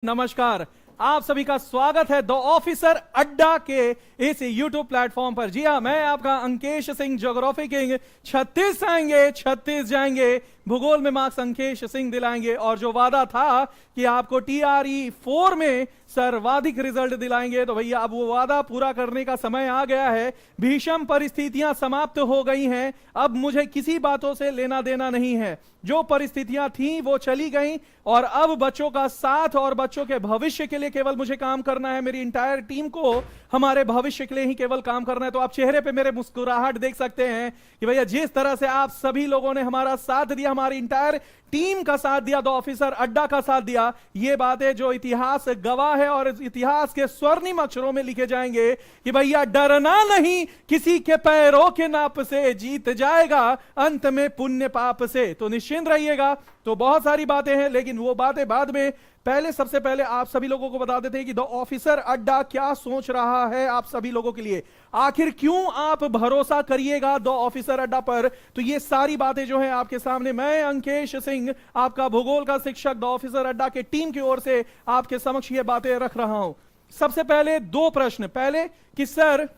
नमस्कार। आप सभी का स्वागत है द ऑफिसर अड्डा के इस YouTube प्लेटफॉर्म पर। जी हाँ, मैं आपका अंकेश सिंह, ज्योग्राफी किंग। 36 आएंगे 36 जाएंगे, भूगोल में मार्क्स अंकेश सिंह दिलाएंगे। और जो वादा था कि आपको TRE 4 में सर्वाधिक रिजल्ट दिलाएंगे, तो भैया अब वो वादा पूरा करने का समय आ गया है। भीषण परिस्थितियां समाप्त हो गई हैं, अब मुझे किसी बातों से लेना देना नहीं है। जो परिस्थितियां थीं वो चली गईं और अब बच्चों का साथ और बच्चों के भविष्य के लिए केवल मुझे काम करना है। मेरी इंटायर टीम को हमारे भविष्य के लिए ही केवल काम करना है। तो आप चेहरे पे मेरे मुस्कुराहट देख सकते हैं कि भैया जिस तरह से आप सभी लोगों ने हमारा साथ दिया, हमारी इंटायर टीम का साथ दिया, द ऑफिसर अड्डा का साथ दिया, ये बातें जो इतिहास गवाह है और इतिहास के स्वर्णिम अक्षरों में लिखे जाएंगे कि भैया डरना नहीं, किसी के पैरों के नाप से जीत जाएगा अंत में पुण्य पाप से। तो निश्चिंत रहिएगा। तो बहुत सारी बातें हैं, लेकिन वो बातें बाद में। पहले सबसे पहले आप सभी लोगों को बता देते हैं कि द ऑफिसर अड्डा क्या सोच रहा है आप सभी लोगों के लिए। आखिर क्यों आप भरोसा करिएगा द ऑफिसर अड्डा पर। तो ये सारी बातें जो है आपके सामने मैं अंकेश सिंह, आपका भूगोल का शिक्षक, द ऑफिसर अड्डा के टीम की ओर से आपके समक्ष ये बातें रख रहा हूं। सबसे पहले दो प्रश्न। पहले कि सर,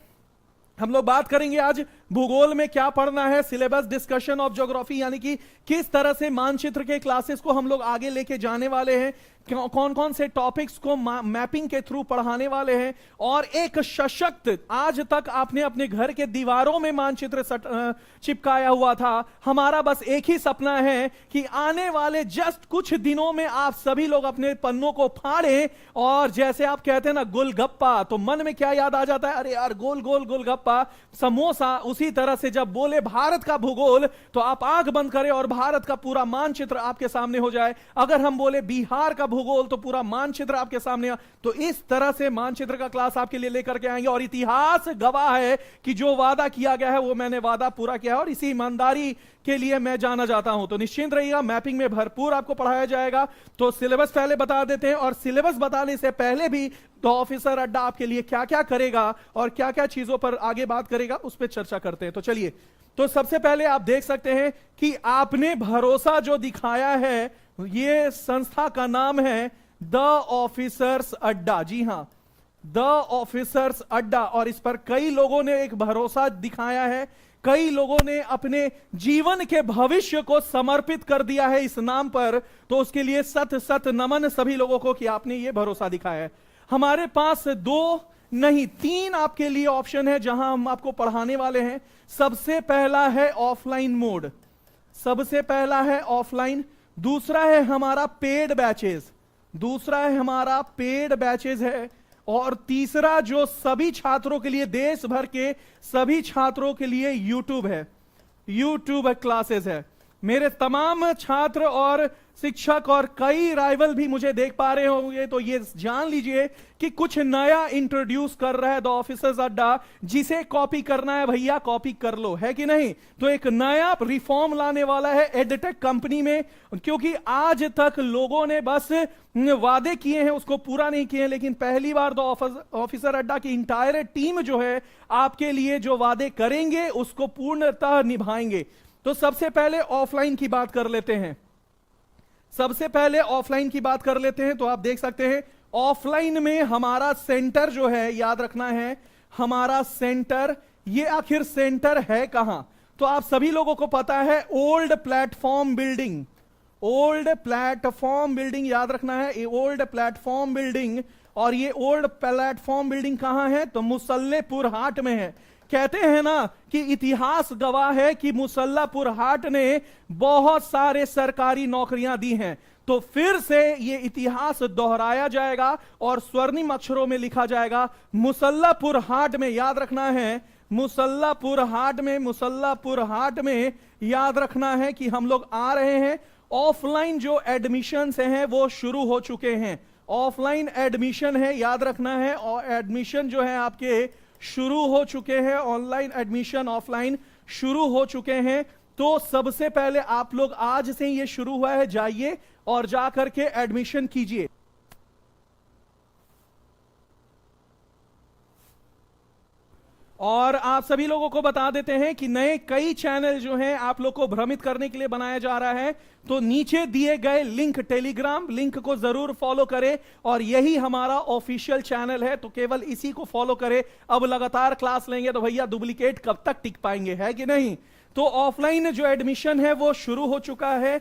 हम लोग बात करेंगे आज भूगोल में क्या पढ़ना है, सिलेबस डिस्कशन ऑफ ज्योग्राफी, यानी कि किस तरह से मानचित्र के क्लासेस को हम लोग आगे लेके जाने वाले हैं, कौन कौन से टॉपिक्स को मैपिंग के थ्रू पढ़ाने वाले हैं। और एक सशक्त, आज तक आपने अपने घर के दीवारों में मानचित्र चिपकाया हुआ था, हमारा बस एक ही सपना है कि आने वाले जस्ट कुछ दिनों में आप सभी लोग अपने पन्नों को फाड़ें और जैसे आप कहते हैं ना गोलगप्पा, तो मन में क्या याद आ जाता है, अरे यार गोल गोल गोलगप्पा, समोसा। उसी तरह से जब बोले भारत का भूगोल तो आप आंख बंद करें और भारत का पूरा मानचित्र आपके सामने हो जाए। अगर हम बोले बिहार का भूगोल तो पूरा मानचित्र आपके सामने। तो इस तरह से मानचित्र का क्लास आपके लिए लेकर के आएंगे। और इतिहास गवाह है कि जो वादा किया गया है वो मैंने वादा पूरा किया है और इसी ईमानदारी के लिए मैं जाना जाता हूं। तो निश्चिंत रहिएगा, मैपिंग में भरपूर आपको पढ़ाया जाएगा। तो सिलेबस पहले बता देते हैं, और सिलेबस बताने से पहले भी तो ऑफिसर अड्डा आपके लिए क्या क्या करेगा और क्या क्या चीजों पर आगे बात करेगा उस पर चर्चा करते हैं। तो चलिए, तो सबसे पहले आप देख सकते हैं कि आपने भरोसा जो दिखाया है, ये संस्था का नाम है द ऑफिसर्स अड्डा। जी हां, द ऑफिसर्स अड्डा। और इस पर कई लोगों ने एक भरोसा दिखाया है, कई लोगों ने अपने जीवन के भविष्य को समर्पित कर दिया है इस नाम पर। तो उसके लिए सत सत नमन सभी लोगों को कि आपने ये भरोसा दिखाया है। हमारे पास दो नहीं 3 आपके लिए ऑप्शन है जहां हम आपको पढ़ाने वाले हैं। सबसे पहला है ऑफलाइन मोड, सबसे पहला है ऑफलाइन। दूसरा है हमारा पेड बैचेस, दूसरा है हमारा पेड बैचेस है। और तीसरा जो सभी छात्रों के लिए, देश भर के सभी छात्रों के लिए यूट्यूब है, यूट्यूब क्लासेस है। मेरे तमाम छात्र और शिक्षक और कई राइवल भी मुझे देख पा रहे होंगे, तो ये जान लीजिए कि कुछ नया इंट्रोड्यूस कर रहा है द ऑफिसर्स अड्डा। जिसे कॉपी करना है भैया कॉपी कर लो, है कि नहीं। तो एक नया रिफॉर्म लाने वाला है एडटेक कंपनी में, क्योंकि आज तक लोगों ने बस वादे किए हैं उसको पूरा नहीं किए हैं। लेकिन पहली बार द ऑफिसर अड्डा की इंटायर टीम जो है आपके लिए जो वादे करेंगे उसको पूर्णतः निभाएंगे। तो सबसे पहले ऑफलाइन की बात कर लेते हैं, सबसे पहले ऑफलाइन की बात कर लेते हैं। तो आप देख सकते हैं ऑफलाइन में हमारा सेंटर जो है, याद रखना है हमारा सेंटर, ये आखिर सेंटर है कहां। तो आप सभी लोगों को पता है old platform building, old platform building याद रखना है, ये ओल्ड प्लेटफॉर्म बिल्डिंग। और ये ओल्ड प्लेटफॉर्म बिल्डिंग कहां है, तो मुसल्लेपुर हाट में है। कहते हैं ना कि इतिहास गवाह है कि मुसल्लापुर हाट ने बहुत सारे सरकारी नौकरियां दी हैं। तो फिर से ये इतिहास दोहराया जाएगा और स्वर्णिम अक्षरों में लिखा जाएगा मुसल्लापुर हाट में। याद रखना है मुसल्लापुर हाट में, मुसल्लापुर हाट में याद रखना है कि हम लोग आ रहे हैं। ऑफलाइन जो एडमिशन हैं वो शुरू हो चुके हैं, ऑफलाइन एडमिशन है, याद रखना है। और एडमिशन जो है आपके शुरू हो चुके हैं, ऑनलाइन एडमिशन ऑफलाइन शुरू हो चुके हैं। तो सबसे पहले आप लोग, आज से ये शुरू हुआ है, जाइए और जाकर के एडमिशन कीजिए। और आप सभी लोगों को बता देते हैं कि नए कई चैनल जो हैं आप लोग को भ्रमित करने के लिए बनाया जा रहा है। तो नीचे दिए गए लिंक, टेलीग्राम लिंक को जरूर फॉलो करें और यही हमारा ऑफिशियल चैनल है, तो केवल इसी को फॉलो करें। अब लगातार क्लास लेंगे तो भैया डुप्लीकेट कब तक टिक पाएंगे, है कि नहीं। तो ऑफलाइन जो एडमिशन है वो शुरू हो चुका है।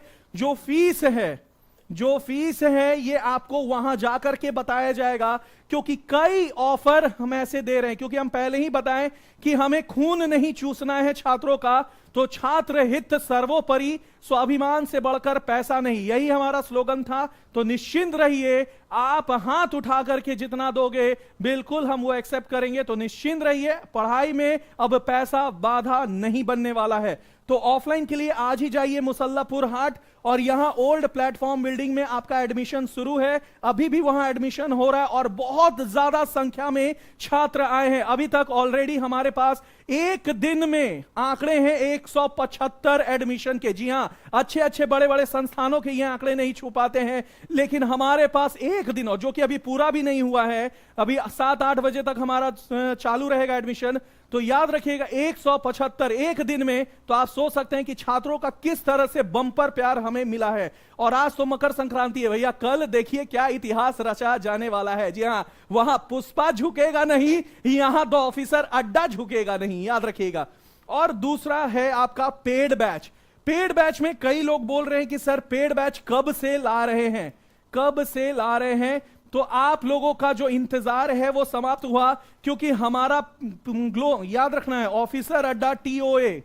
जो फीस है ये आपको वहां जाकर के बताया जाएगा, क्योंकि कई ऑफर हम ऐसे दे रहे हैं, क्योंकि हम पहले ही बताएं कि हमें खून नहीं चूसना है छात्रों का, तो छात्र हित सर्वोपरि, स्वाभिमान से बढ़कर पैसा नहीं, यही हमारा स्लोगन था। तो निश्चिंत रहिए, आप हाथ उठा करके जितना दोगे बिल्कुल हम वो एक्सेप्ट करेंगे। तो निश्चिंत रहिए, पढ़ाई में अब पैसा बाधा नहीं बनने वाला है। तो ऑफलाइन के लिए आज ही जाइए मुसल्लापुर हाट, और यहां ओल्ड प्लेटफॉर्म बिल्डिंग में आपका एडमिशन शुरू है। अभी भी वहां एडमिशन हो रहा है और बहुत ज्यादा संख्या में छात्र आए हैं। अभी तक ऑलरेडी हमारे पास एक दिन में आंकड़े हैं 175 एडमिशन के। जी हां, अच्छे अच्छे बड़े बड़े संस्थानों के ये आंकड़े नहीं छू पाते हैं, लेकिन हमारे पास एक दिन, और जो कि अभी पूरा भी नहीं हुआ है, अभी 7-8 बजे तक हमारा चालू रहेगा एडमिशन। तो याद रखिएगा 175 एक दिन में। तो आप सोच सकते हैं कि छात्रों का किस तरह से बम्पर प्यार हमें मिला है। और आज तो मकर संक्रांति है भैया, कल देखिए क्या इतिहास रचा जाने वाला है। जी हां, वहां पुष्पा झुकेगा नहीं, यहां दो ऑफिसर अड्डा झुकेगा नहीं, याद रखिएगा। और दूसरा है आपका पेड बैच। पेड बैच में कई लोग बोल रहे हैं कि सर पेड बैच कब से ला रहे हैं, कब से ला रहे हैं। तो आप लोगों का जो इंतजार है वो समाप्त हुआ, क्योंकि हमारा ग्लो याद रखना है, ऑफिसर अड्डा टीओए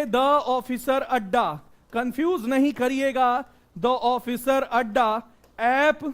द ऑफिसर अड्डा, कंफ्यूज नहीं करिएगा। द ऑफिसर अड्डा ऐप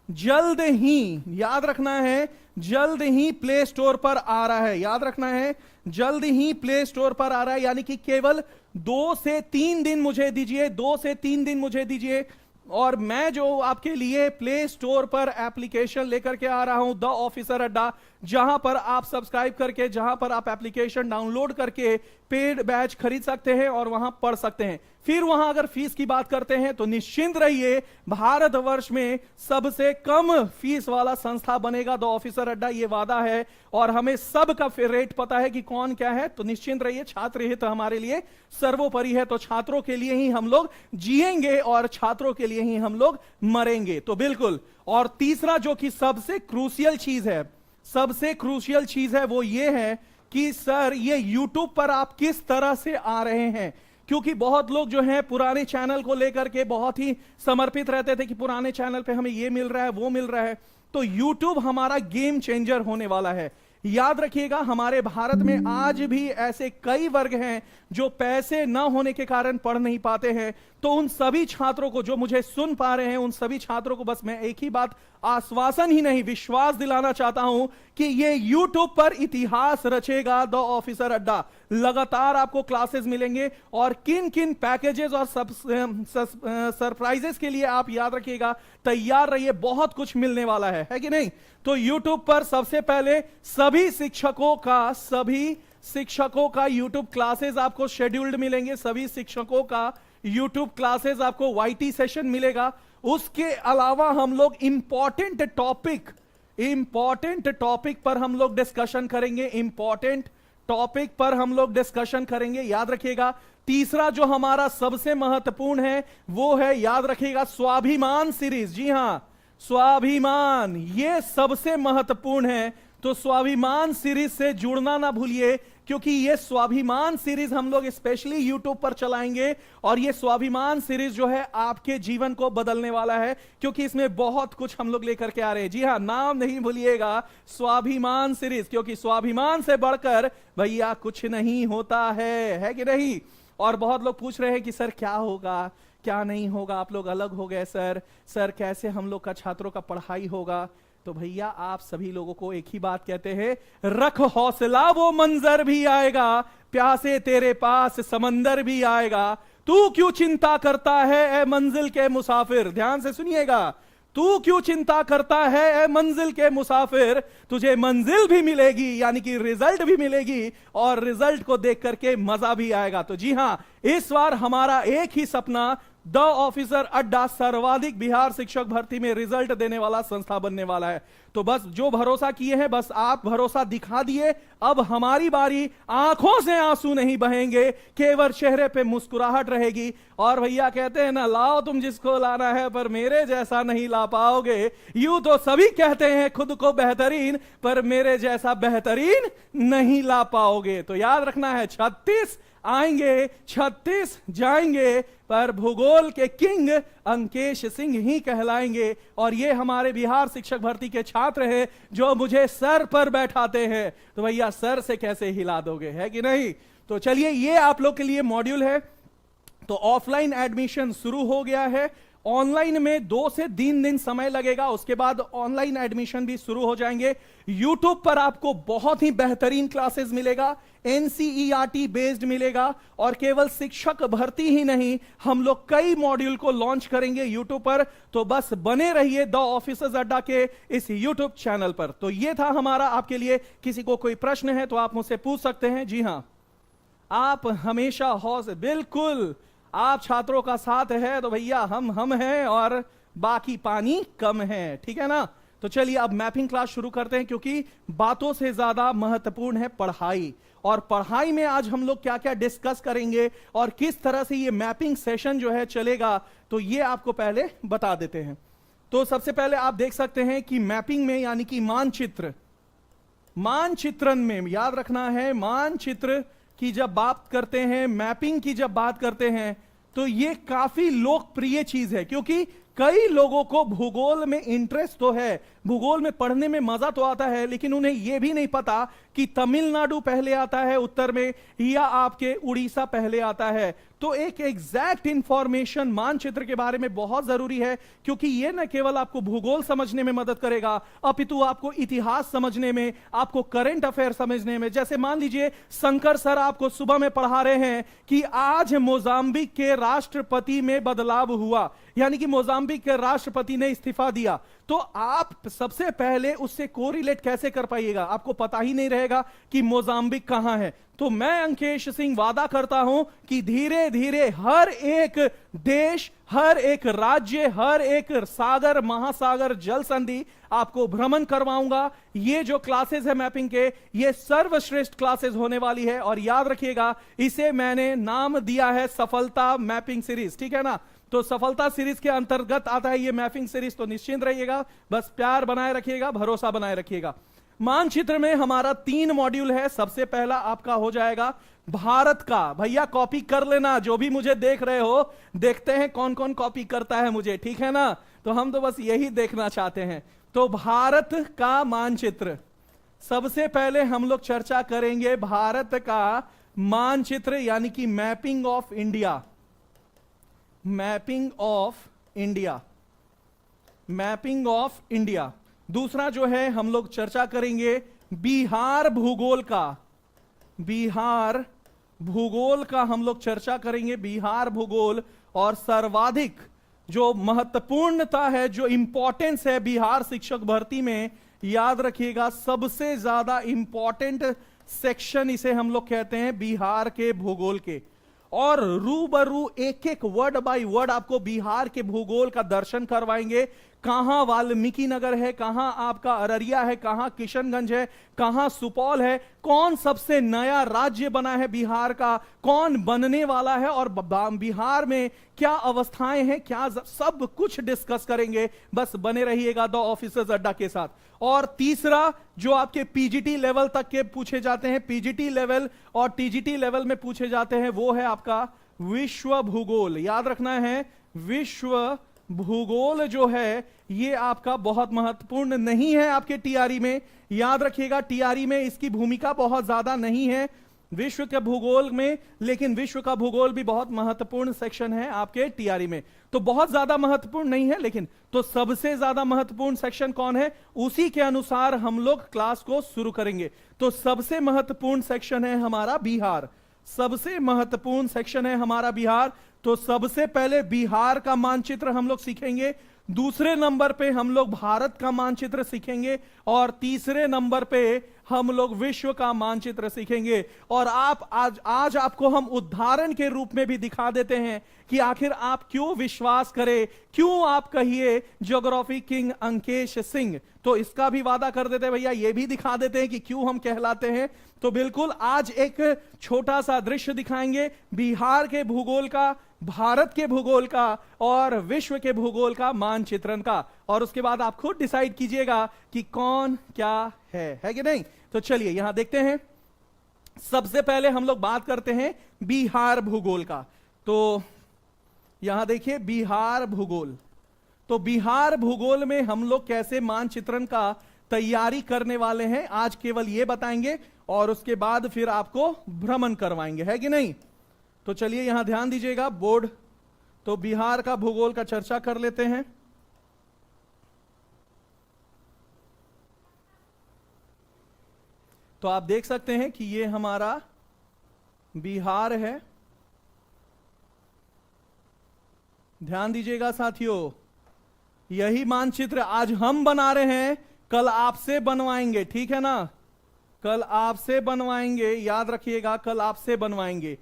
जल्द ही, याद रखना है, जल्द ही प्ले स्टोर पर आ रहा है। याद रखना है, जल्द ही प्ले स्टोर पर आ रहा है, यानी कि केवल 2 से 3 दिन मुझे दीजिए, 2 से 3 दिन मुझे दीजिए, और मैं जो आपके लिए प्ले स्टोर पर एप्लीकेशन लेकर के आ रहा हूं, द ऑफिसर अड्डा, जहां पर आप सब्सक्राइब करके, जहां पर आप एप्लीकेशन डाउनलोड करके पेड बैच खरीद सकते हैं और वहां पढ़ सकते हैं। फिर वहां अगर फीस की बात करते हैं तो निश्चिंत रहिए, भारतवर्ष में सबसे कम फीस वाला संस्था बनेगा द ऑफिसर अड्डा, ये वादा है। और हमें सबका फिर रेट पता है कि कौन क्या है। तो निश्चिंत रहिए, छात्र हित हमारे लिए सर्वोपरि है। तो छात्रों के लिए ही हम लोग जिएंगे और छात्रों के लिए ही हम लोग मरेंगे। तो बिल्कुल। और तीसरा जो कि सबसे क्रूशियल चीज है, सबसे क्रूशियल चीज है, वो ये है कि सर ये YouTube पर आप किस तरह से आ रहे हैं। क्योंकि बहुत लोग जो हैं पुराने चैनल को लेकर के बहुत ही समर्पित रहते थे कि पुराने चैनल पे हमें ये मिल रहा है, वो मिल रहा है। तो YouTube हमारा गेम चेंजर होने वाला है। याद रखिएगा, हमारे भारत में आज भी ऐसे कई वर्ग हैं जो पैसे न होने के कारण पढ़ नहीं पाते हैं। तो उन सभी छात्रों को, जो मुझे सुन पा रहे हैं, उन सभी छात्रों को बस मैं एक ही बात, आश्वासन ही नहीं विश्वास दिलाना चाहता हूं कि ये YouTube पर इतिहास रचेगा द ऑफिसर अड्डा। लगातार आपको क्लासेस मिलेंगे और किन किन पैकेजेस और सरप्राइजेस के लिए आप याद रखिएगा, तैयार रहिए, बहुत कुछ मिलने वाला है कि नहीं। तो YouTube पर सबसे पहले सभी शिक्षकों का YouTube क्लासेस आपको शेड्यूल्ड मिलेंगे। सभी शिक्षकों का YouTube क्लासेस आपको YT सेशन मिलेगा। उसके अलावा हम लोग इंपॉर्टेंट टॉपिक पर हम लोग डिस्कशन करेंगे, याद रखिएगा। तीसरा जो हमारा सबसे महत्वपूर्ण है वो है, याद रखिएगा, स्वाभिमान सीरीज। जी हां, स्वाभिमान, ये सबसे महत्वपूर्ण है। तो स्वाभिमान सीरीज से जुड़ना ना भूलिए, क्योंकि ये स्वाभिमान सीरीज हम लोग स्पेशली YouTube पर चलाएंगे। और ये स्वाभिमान सीरीज जो है आपके जीवन को बदलने वाला है, क्योंकि इसमें बहुत कुछ हम लोग लेकर के आ रहे हैं। जी हां, नाम नहीं भूलिएगा, स्वाभिमान सीरीज, क्योंकि स्वाभिमान से बढ़कर भैया कुछ नहीं होता है कि नहीं। और बहुत लोग पूछ रहे हैं कि सर क्या होगा, क्या नहीं होगा, आप लोग अलग हो गए सर कैसे हम लोग का छात्रों का पढ़ाई होगा। तो भैया आप सभी लोगों को एक ही बात कहते हैं, रख हौसला, वो मंजर भी आएगा, प्यासे तेरे पास समंदर भी आएगा। तू क्यों चिंता करता है ए मंजिल के मुसाफिर, ध्यान से सुनिएगा, तू क्यों चिंता करता है ए मंजिल के मुसाफिर, तुझे मंजिल भी मिलेगी, यानी कि रिजल्ट भी मिलेगी, और रिजल्ट को देख करके मजा भी आएगा। तो जी हां, इस बार हमारा एक ही सपना, द ऑफिसर अड्डा सर्वाधिक बिहार शिक्षक भर्ती में रिजल्ट देने वाला संस्था बनने वाला है। तो बस जो भरोसा किए हैं, बस आप भरोसा दिखा दिए। अब हमारी बारी, आंखों से आंसू नहीं बहेंगे, केवल चेहरे पे मुस्कुराहट रहेगी। और भैया कहते हैं ना, लाओ तुम जिसको लाना है, पर मेरे जैसा नहीं ला पाओगे। यूं तो सभी कहते हैं खुद को बेहतरीन, पर मेरे जैसा बेहतरीन नहीं ला पाओगे। तो याद रखना है, 36 आएंगे, 36 जाएंगे, पर भूगोल के किंग अंकेश सिंह ही कहलाएंगे। और ये हमारे बिहार शिक्षक भर्ती के छात्र हैं जो मुझे सर पर बैठाते हैं। तो भैया सर से कैसे हिला दोगे, है कि नहीं? तो चलिए, ये आप लोग के लिए मॉड्यूल है। तो ऑफलाइन एडमिशन शुरू हो गया है। ऑनलाइन में 2 से 3 दिन समय लगेगा, उसके बाद ऑनलाइन एडमिशन भी शुरू हो जाएंगे। यूट्यूब पर आपको बहुत ही बेहतरीन क्लासेस मिलेगा, एनसीईआरटी बेस्ड मिलेगा। और केवल शिक्षक भर्ती ही नहीं, हम लोग कई मॉड्यूल को लॉन्च करेंगे यूट्यूब पर। तो बस बने रहिए द ऑफिसर्स अड्डा के इस यूट्यूब चैनल पर। तो ये था हमारा आपके लिए। किसी को कोई प्रश्न है तो आप मुझसे पूछ सकते हैं। जी हां, आप हमेशा हौसले, बिल्कुल आप छात्रों का साथ है तो भैया हम हैं, और बाकी पानी कम है, ठीक है ना? तो चलिए अब मैपिंग क्लास शुरू करते हैं, क्योंकि बातों से ज्यादा महत्वपूर्ण है पढ़ाई। और पढ़ाई में आज हम लोग क्या क्या डिस्कस करेंगे और किस तरह से ये मैपिंग सेशन जो है चलेगा, तो ये आपको पहले बता देते हैं। तो सबसे पहले आप देख सकते हैं कि मैपिंग में, यानी कि मानचित्रण में याद रखना है, मानचित्र की जब बात करते हैं, मैपिंग की जब बात करते हैं, तो ये काफी लोकप्रिय चीज है। क्योंकि कई लोगों को भूगोल में इंटरेस्ट तो है, भूगोल में पढ़ने में मजा तो आता है, लेकिन उन्हें यह भी नहीं पता कि तमिलनाडु पहले आता है उत्तर में, या आपके उड़ीसा पहले आता है। तो एक एग्जैक्ट इंफॉर्मेशन मानचित्र के बारे में बहुत जरूरी है, क्योंकि यह न केवल आपको भूगोल समझने में मदद करेगा, अपितु आपको इतिहास समझने में, आपको करंट अफेयर समझने में। जैसे मान लीजिए शंकर सर आपको सुबह में पढ़ा रहे हैं कि आज मोजाम्बिक के राष्ट्रपति में बदलाव हुआ, यानी कि मोजाम्बिक के राष्ट्रपति ने इस्तीफा दिया। तो आप सबसे पहले उससे कोरिलेट कैसे कर पाइएगा? आपको पता ही नहीं रहेगा कि मोजाम्बिक कहां है। तो मैं अंकेश सिंह वादा करता हूं कि धीरे धीरे हर एक देश, हर एक राज्य, हर एक सागर, महासागर, जल संधि आपको भ्रमण करवाऊंगा। ये जो क्लासेस है मैपिंग के, ये सर्वश्रेष्ठ क्लासेस होने वाली है। और याद रखिएगा, इसे मैंने नाम दिया है सफलता मैपिंग सीरीज, ठीक है ना? तो सफलता सीरीज के अंतर्गत आता है ये मैपिंग सीरीज। तो निश्चिंत रहिएगा, बस प्यार बनाए रखिएगा, भरोसा बनाए रखिएगा। मानचित्र में हमारा 3 मॉड्यूल है। सबसे पहला आपका हो जाएगा भारत का। भैया कॉपी कर लेना, जो भी मुझे देख रहे हो, देखते हैं कौन कौन कॉपी करता है मुझे, ठीक है ना? तो हम तो बस यही देखना चाहते हैं। तो भारत का मानचित्र, सबसे पहले हम लोग चर्चा करेंगे भारत का मानचित्र, यानी कि mapping of India. Mapping of India, mapping of India. दूसरा जो है हम लोग चर्चा करेंगे बिहार भूगोल का। बिहार भूगोल का हम लोग चर्चा करेंगे, बिहार भूगोल। और सर्वाधिक जो महत्वपूर्णता है, जो इंपॉर्टेंस है बिहार शिक्षक भर्ती में, याद रखिएगा सबसे ज्यादा इंपॉर्टेंट सेक्शन इसे हम लोग कहते हैं बिहार के भूगोल के। और रूबरू एक एक वर्ड बाय वर्ड आपको बिहार के भूगोल का दर्शन करवाएंगे। कहां वाल्मीकि नगर है, कहां आपका अररिया है, कहां किशनगंज है, कहां सुपौल है, कौन सबसे नया राज्य बना है बिहार का, कौन बनने वाला है, और बिहार में क्या अवस्थाएं हैं, क्या सब कुछ डिस्कस करेंगे। बस बने रहिएगा द ऑफिसर्स अड्डा के साथ। और तीसरा जो आपके पीजीटी लेवल तक के पूछे जाते हैं, पीजीटी लेवल और टीजीटी लेवल में पूछे जाते हैं, वो है आपका विश्व भूगोल। याद रखना है, विश्व भूगोल जो है ये आपका बहुत महत्वपूर्ण नहीं है आपके टीआरई में। याद रखिएगा, टीआरई में इसकी भूमिका बहुत ज्यादा नहीं है विश्व के भूगोल में, लेकिन विश्व का भूगोल भी बहुत महत्वपूर्ण सेक्शन है आपके टीआरई में। तो बहुत ज्यादा महत्वपूर्ण नहीं है, लेकिन तो सबसे ज्यादा महत्वपूर्ण सेक्शन कौन है, उसी के अनुसार हम लोग क्लास को शुरू करेंगे। तो सबसे महत्वपूर्ण सेक्शन है हमारा बिहार, सबसे महत्वपूर्ण सेक्शन है हमारा बिहार। तो सबसे पहले बिहार का मानचित्र हम लोग सीखेंगे। दूसरे नंबर पे हम लोग भारत का मानचित्र सीखेंगे और तीसरे नंबर पे हम लोग विश्व का मानचित्र सीखेंगे। और आप आज आपको हम उदाहरण के रूप में भी दिखा देते हैं कि आखिर आप क्यों विश्वास करें, क्यों आप कहिए ज्योग्राफी किंग अंकेश सिंह। तो इसका भी वादा कर देते हैं भैया, ये भी दिखा देते हैं कि क्यों हम कहलाते हैं। तो बिल्कुल आज एक छोटा सा दृश्य दिखाएंगे बिहार के भूगोल का, भारत के भूगोल का और विश्व के भूगोल का मानचित्रण का, और उसके बाद आप खुद डिसाइड कीजिएगा कि कौन क्या है कि नहीं। तो चलिए यहां देखते हैं। सबसे पहले हम लोग बात करते हैं बिहार भूगोल का। तो यहां देखिए बिहार भूगोल। तो बिहार भूगोल में हम लोग कैसे मानचित्रण का तैयारी करने वाले हैं आज केवल ये बताएंगे, और उसके बाद फिर आपको भ्रमण करवाएंगे, है कि नहीं। तो चलिए यहां ध्यान दीजिएगा बोर्ड। तो बिहार का भूगोल का चर्चा कर लेते हैं। तो आप देख सकते हैं कि ये हमारा बिहार है। ध्यान दीजिएगा साथियों, यही मानचित्र आज हम बना रहे हैं, कल आपसे बनवाएंगे, ठीक है ना। कल आपसे बनवाएंगे, याद रखिएगा, कल आपसे बनवाएंगे।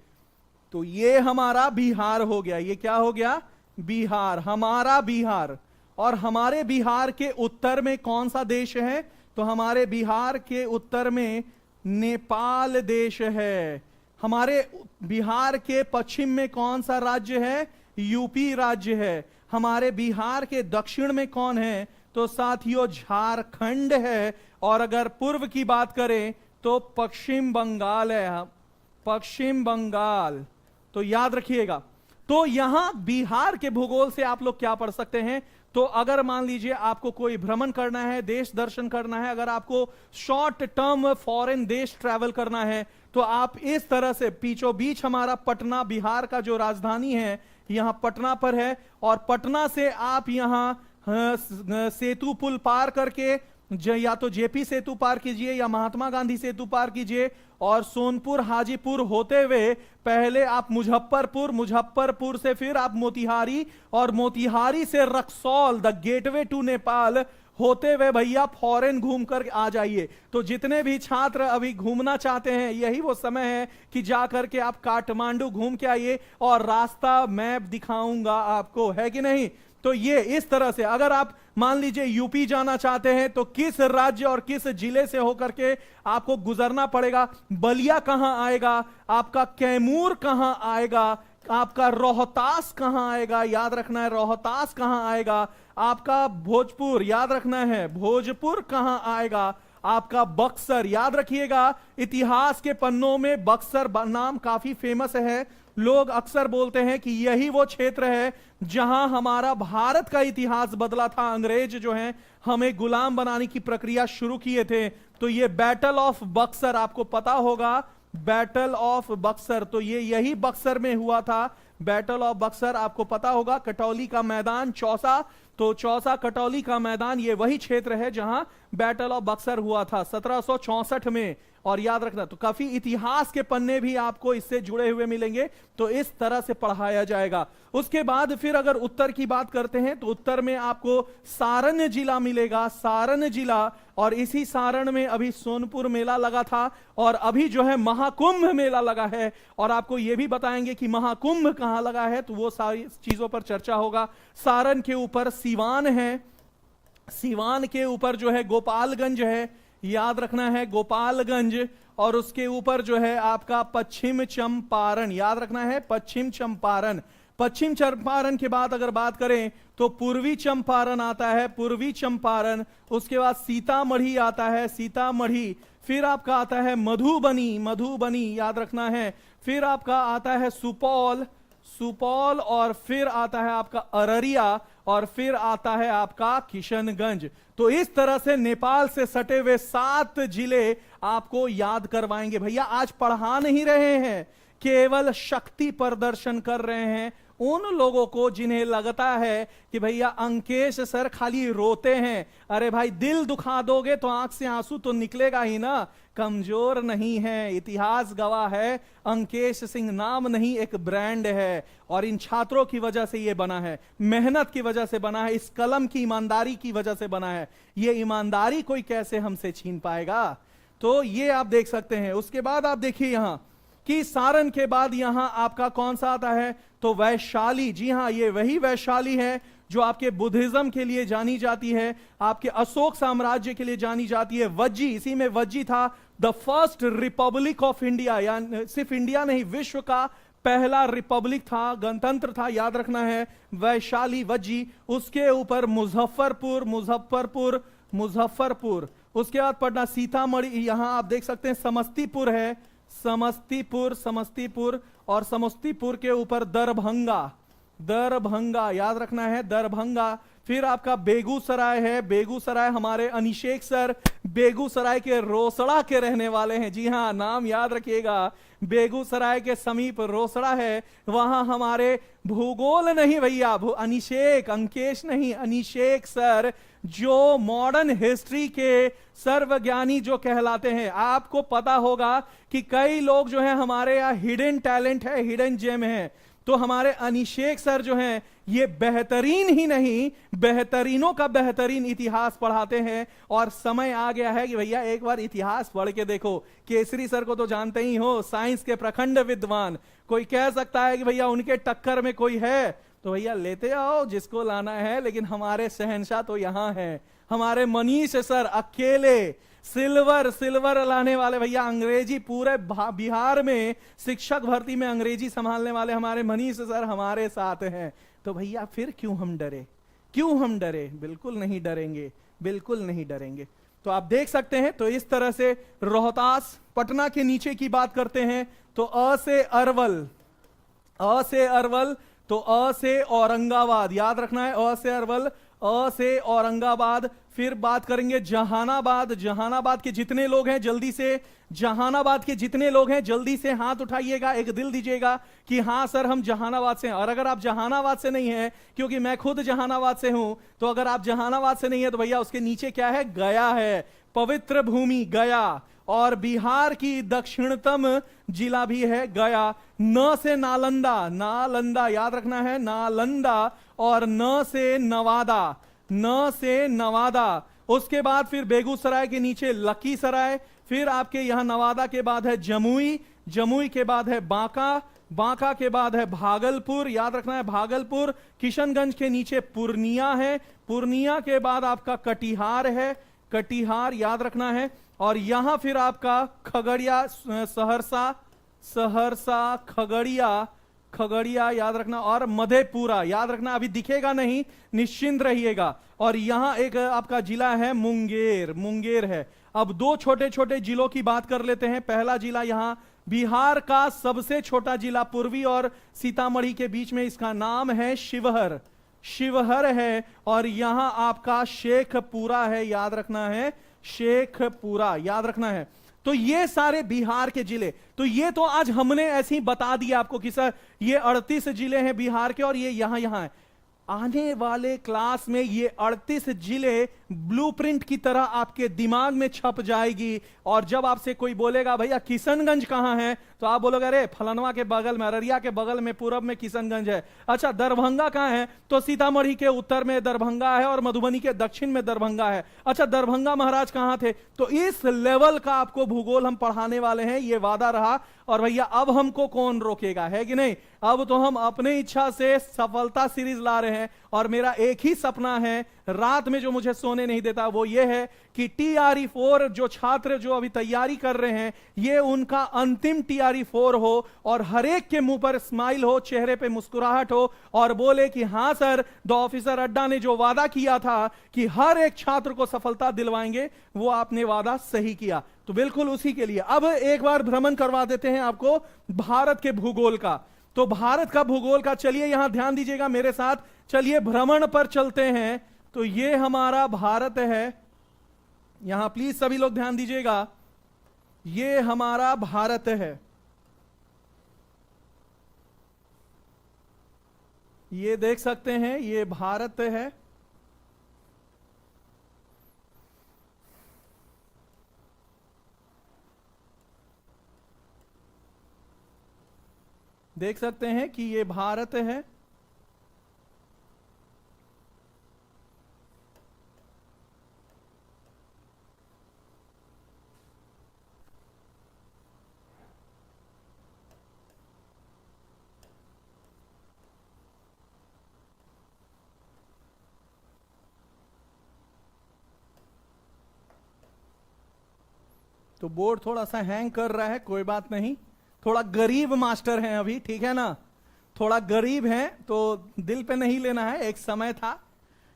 तो ये हमारा बिहार हो गया। ये क्या हो गया? बिहार, हमारा बिहार। और हमारे बिहार के उत्तर में कौन सा देश है? तो हमारे बिहार के उत्तर में नेपाल देश है। हमारे बिहार के पश्चिम में कौन सा राज्य है? यूपी राज्य है। हमारे बिहार के दक्षिण में कौन है? तो साथियों झारखंड है। और अगर पूर्व की बात करें तो पश्चिम बंगाल है, पश्चिम बंगाल। तो याद रखिएगा। तो यहां बिहार के भूगोल से आप लोग क्या पढ़ सकते हैं? तो अगर मान लीजिए आपको कोई भ्रमण करना है, देश दर्शन करना है, अगर आपको शॉर्ट टर्म फॉरेन देश ट्रैवल करना है, तो आप इस तरह से बीचों बीच हमारा पटना, बिहार का जो राजधानी है यहां पटना पर है, और पटना से आप यहां सेतु पुल पार करके या तो जेपी सेतु पार कीजिए या महात्मा गांधी सेतु पार कीजिए, और सोनपुर हाजीपुर होते हुए पहले आप मुजफ्फरपुर, मुजफ्फरपुर से फिर आप मोतिहारी, और मोतिहारी से Raxaul, the gateway to Nepal होते हुए भैया फॉरेन घूम कर आ जाइए। तो जितने भी छात्र अभी घूमना चाहते हैं, यही वो समय है कि जाकर के आप काठमांडू घूम के आइए, और रास्ता मैप दिखाऊंगा आपको, है कि नहीं। तो ये इस तरह से अगर आप मान लीजिए यूपी जाना चाहते हैं तो किस राज्य और किस जिले से होकर के आपको गुजरना पड़ेगा, बलिया कहां आएगा, आपका कैमूर कहां आएगा, आपका रोहतास कहां आएगा, याद रखना है रोहतास कहां आएगा, आपका भोजपुर, याद रखना है भोजपुर कहां आएगा, आपका बक्सर, याद रखिएगा। इतिहास के पन्नों में बक्सर नाम काफी फेमस है। लोग अक्सर बोलते हैं कि यही वो क्षेत्र है जहां हमारा भारत का इतिहास बदला था। अंग्रेज जो हैं हमें गुलाम बनाने की प्रक्रिया शुरू किए थे। तो ये बैटल ऑफ बक्सर आपको पता होगा, बैटल ऑफ बक्सर, तो ये यही बक्सर में हुआ था। बैटल ऑफ बक्सर आपको पता होगा। कटौली का मैदान चौसा, तो चौसा कटौली का मैदान ये वही क्षेत्र है जहां बैटल ऑफ बक्सर हुआ था 1764 में। और याद रखना, तो काफी इतिहास के पन्ने भी आपको इससे जुड़े हुए मिलेंगे। तो इस तरह से पढ़ाया जाएगा। उसके बाद फिर अगर उत्तर की बात करते हैं तो उत्तर में आपको सारण जिला मिलेगा, सारण जिला। और इसी सारण में अभी सोनपुर मेला लगा था, और अभी जो है महाकुंभ मेला लगा है। और आपको यह भी बताएंगे कि महाकुंभ कहां लगा है, तो वो सारी चीजों पर चर्चा होगा। सारण के ऊपर सीवान है, सीवान के ऊपर जो है गोपालगंज है, याद रखना है गोपालगंज। और उसके ऊपर जो है आपका पश्चिम चंपारण, याद रखना है पश्चिम चंपारण। पश्चिम चंपारण के बाद अगर बात करें तो पूर्वी चंपारण आता है, पूर्वी चंपारण। उसके बाद सीतामढ़ी आता है, सीतामढ़ी। फिर आपका आता है मधुबनी, मधुबनी याद रखना है। फिर आपका आता है सुपौल, सुपौल। और फिर आता है आपका अररिया, और फिर आता है आपका किशनगंज। तो इस तरह से नेपाल से सटे हुए 7 जिले आपको याद करवाएंगे। भैया आज पढ़ा नहीं रहे हैं, केवल शक्ति प्रदर्शन कर रहे हैं, उन लोगों को जिन्हें लगता है कि भैया अंकेश सर खाली रोते हैं। अरे भाई, दिल दुखा दोगे तो आंख से आंसू तो निकलेगा ही ना। कमजोर नहीं है, इतिहास गवाह है, अंकेश सिंह नाम नहीं एक ब्रांड है। और इन छात्रों की वजह से ये बना है, मेहनत की वजह से बना है, इस कलम की ईमानदारी की वजह से बना है। ये ईमानदारी कोई कैसे हमसे छीन पाएगा? तो ये आप देख सकते हैं। उसके बाद आप देखिए यहां कि सारण के बाद यहां आपका कौन सा आता है, तो वैशाली। जी हां, ये वही वैशाली है जो आपके बुद्धिज्म के लिए जानी जाती है, आपके अशोक साम्राज्य के लिए जानी जाती है। वज्जी, इसी में वज्जी था the first Republic of India, यानी सिर्फ इंडिया नहीं, विश्व का पहला रिपब्लिक था, गणतंत्र था, याद रखना है, वैशाली वज्जी। उसके ऊपर मुजफ्फरपुर, मुजफ्फरपुर, मुजफ्फरपुर। उसके बाद पटना, सीतामढ़ी, यहां आप देख सकते हैं समस्तीपुर है, समस्तीपुर, समस्तीपुर। और समस्तीपुर के ऊपर दरभंगा, दरभंगा याद रखना है, दरभंगा। फिर आपका बेगूसराय है, बेगूसराय हमारे अनिशेक सर बेगूसराय के रोसड़ा के रहने वाले हैं। जी हां, नाम याद रखिएगा, बेगूसराय के समीप रोसड़ा है, वहां हमारे भूगोल नहीं भैया, अनिशेक, अंकेश नहीं, अनिशेक सर जो मॉडर्न हिस्ट्री के सर्वज्ञानी जो कहलाते हैं। आपको पता होगा कि कई लोग जो है हमारे यहाँ हिडन टैलेंट है, हिडन जेम है, तो हमारे अनिशेक सर जो हैं ये बेहतरीन ही नहीं, बेहतरीनों का बेहतरीन इतिहास पढ़ाते हैं। और समय आ गया है कि भैया एक बार इतिहास पढ़ के देखो। केसरी सर को तो जानते ही हो, साइंस के प्रखंड विद्वान। कोई कह सकता है कि भैया उनके टक्कर में कोई है, तो भैया लेते आओ जिसको लाना है, लेकिन हमारे शहंशाह तो यहां हैं, हमारे मनीष सर अकेले सिल्वर लाने वाले भैया। अंग्रेजी पूरे बिहार में शिक्षक भर्ती में अंग्रेजी संभालने वाले हमारे मनीष सर हमारे साथ हैं। तो भैया फिर क्यों हम डरे, क्यों हम डरे? बिल्कुल नहीं डरेंगे, बिल्कुल नहीं डरेंगे। तो आप देख सकते हैं। तो इस तरह से रोहतास, पटना के नीचे की बात करते हैं तो अ से अरवल, अ से अरवल, तो अ से औरंगाबाद, याद रखना है, अ से अरवल, अ से औरंगाबाद। फिर बात करेंगे जहानाबाद, जहानाबाद के जितने लोग हैं जल्दी से, जहानाबाद के जितने लोग हैं जल्दी से हाथ उठाइएगा, एक दिल दीजिएगा कि हां सर हम जहानाबाद से हैं। और अगर आप जहानाबाद से नहीं हैं, क्योंकि मैं खुद जहानाबाद से हूं, तो अगर आप जहानाबाद से नहीं है तो भैया उसके नीचे क्या है, गया है, पवित्र भूमि गया। और बिहार की दक्षिणतम जिला भी है गया। न से नालंदा, नालंदा याद रखना है, नालंदा। और न से नवादा, न से नवादा। उसके बाद फिर बेगूसराय के नीचे लखीसराय। फिर आपके यहां नवादा के बाद है जमुई, जमुई के बाद है बांका, बांका के बाद है भागलपुर, याद रखना है भागलपुर। किशनगंज के नीचे पूर्णिया है, पूर्णिया के बाद आपका कटिहार है, कटिहार याद रखना है। और यहां फिर आपका खगड़िया, सहरसा, सहरसा, खगड़िया, खगड़िया याद रखना। और मधेपुरा याद रखना, अभी दिखेगा नहीं, निश्चिंत रहिएगा। और यहां एक आपका जिला है मुंगेर, मुंगेर है। अब दो छोटे छोटे जिलों की बात कर लेते हैं। पहला जिला यहां बिहार का सबसे छोटा जिला, पूर्वी और सीतामढ़ी के बीच में, इसका नाम है शिवहर, शिवहर है। और यहां आपका शेखपुरा है, याद रखना है, शेखपुरा याद रखना है। तो ये सारे बिहार के जिले, तो ये तो आज हमने ऐसे ही बता दिया आपको कि सर ये 38 जिले हैं बिहार के और ये यहां यहां है। आने वाले क्लास में ये 38 जिले ब्लूप्रिंट की तरह आपके दिमाग में छप जाएगी। और जब आपसे कोई बोलेगा भैया किशनगंज कहां है, तो आप बोलोगे अरे फलनवा के बगल में, अररिया के बगल में पूरब में किशनगंज है। अच्छा दरभंगा कहां है, तो सीतामढ़ी के उत्तर में दरभंगा है और मधुबनी के दक्षिण में दरभंगा है। अच्छा दरभंगा महाराज कहां थे, तो इस लेवल का आपको भूगोल हम पढ़ाने वाले हैं, ये वादा रहा। और भैया अब हमको कौन रोकेगा, है कि नहीं? अब तो हम अपने इच्छा से सफलता सीरीज ला रहे हैं। और मेरा एक ही सपना है रात में जो मुझे सोने नहीं देता, वो ये है कि TRE4 जो छात्र जो अभी तैयारी कर रहे हैं, ये उनका अंतिम TRE4 हो और हर एक के मुंह पर स्माइल हो, चेहरे पे मुस्कुराहट हो और बोले कि हां सर, द ऑफिसर अड्डा ने जो वादा किया था कि हर एक छात्र को सफलता दिलवाएंगे, वो आपने वादा सही किया। तो बिल्कुल उसी के लिए अब एक बार भ्रमण करवा देते हैं आपको भारत के भूगोल का। तो भारत का भूगोल का, चलिए यहां ध्यान दीजिएगा मेरे साथ, चलिए भ्रमण पर चलते हैं। तो ये हमारा भारत है, यहां प्लीज सभी लोग ध्यान दीजिएगा, ये हमारा भारत है। ये देख सकते हैं, ये भारत है। देख सकते हैं कि ये भारत है। तो बोर्ड थोड़ा सा हैंग कर रहा है, कोई बात नहीं। थोड़ा गरीब मास्टर हैं अभी, ठीक है ना, थोड़ा गरीब हैं तो दिल पे नहीं लेना है। एक समय था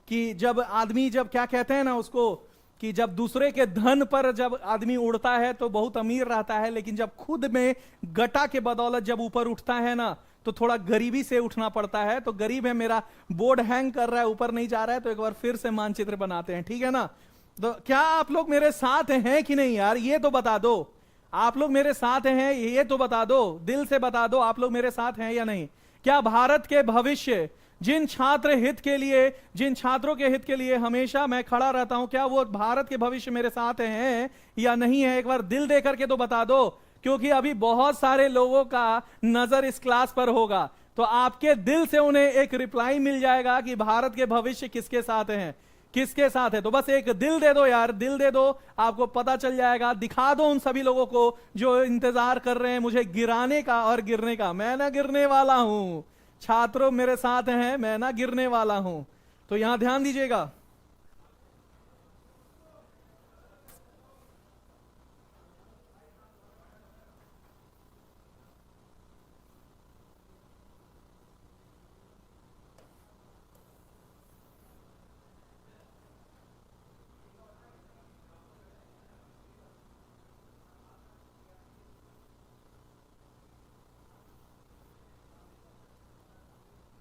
कि जब आदमी, जब क्या कहते हैं ना उसको, कि जब दूसरे के धन पर जब आदमी उड़ता है तो बहुत अमीर रहता है, लेकिन जब खुद में गटा के बदौलत जब ऊपर उठता है ना तो थोड़ा गरीबी से उठना पड़ता है। तो गरीब है, मेरा बोर्ड हैंग कर रहा है, ऊपर नहीं जा रहा है, तो एक बार फिर से मानचित्र बनाते हैं, ठीक है ना। तो क्या आप लोग मेरे साथ हैं कि नहीं यार, ये तो बता दो। आप लोग मेरे साथ हैं, ये तो बता दो, दिल से बता दो, आप लोग मेरे साथ हैं या नहीं। क्या भारत के भविष्य, जिन छात्र हित के लिए, जिन छात्रों के हित के लिए हमेशा मैं खड़ा रहता हूं, क्या वो भारत के भविष्य मेरे साथ हैं या नहीं है? एक बार दिल दे करके तो बता दो, क्योंकि अभी बहुत सारे लोगों का नजर इस क्लास पर होगा, तो आपके दिल से उन्हें एक रिप्लाई मिल जाएगा कि भारत के भविष्य किसके साथ हैं, किसके साथ है। तो बस एक दिल दे दो यार, दिल दे दो, आपको पता चल जाएगा। दिखा दो उन सभी लोगों को जो इंतजार कर रहे हैं मुझे गिराने का और गिरने का। मैं ना गिरने वाला हूं, छात्रों मेरे साथ हैं, मैं ना गिरने वाला हूं। तो यहां ध्यान दीजिएगा।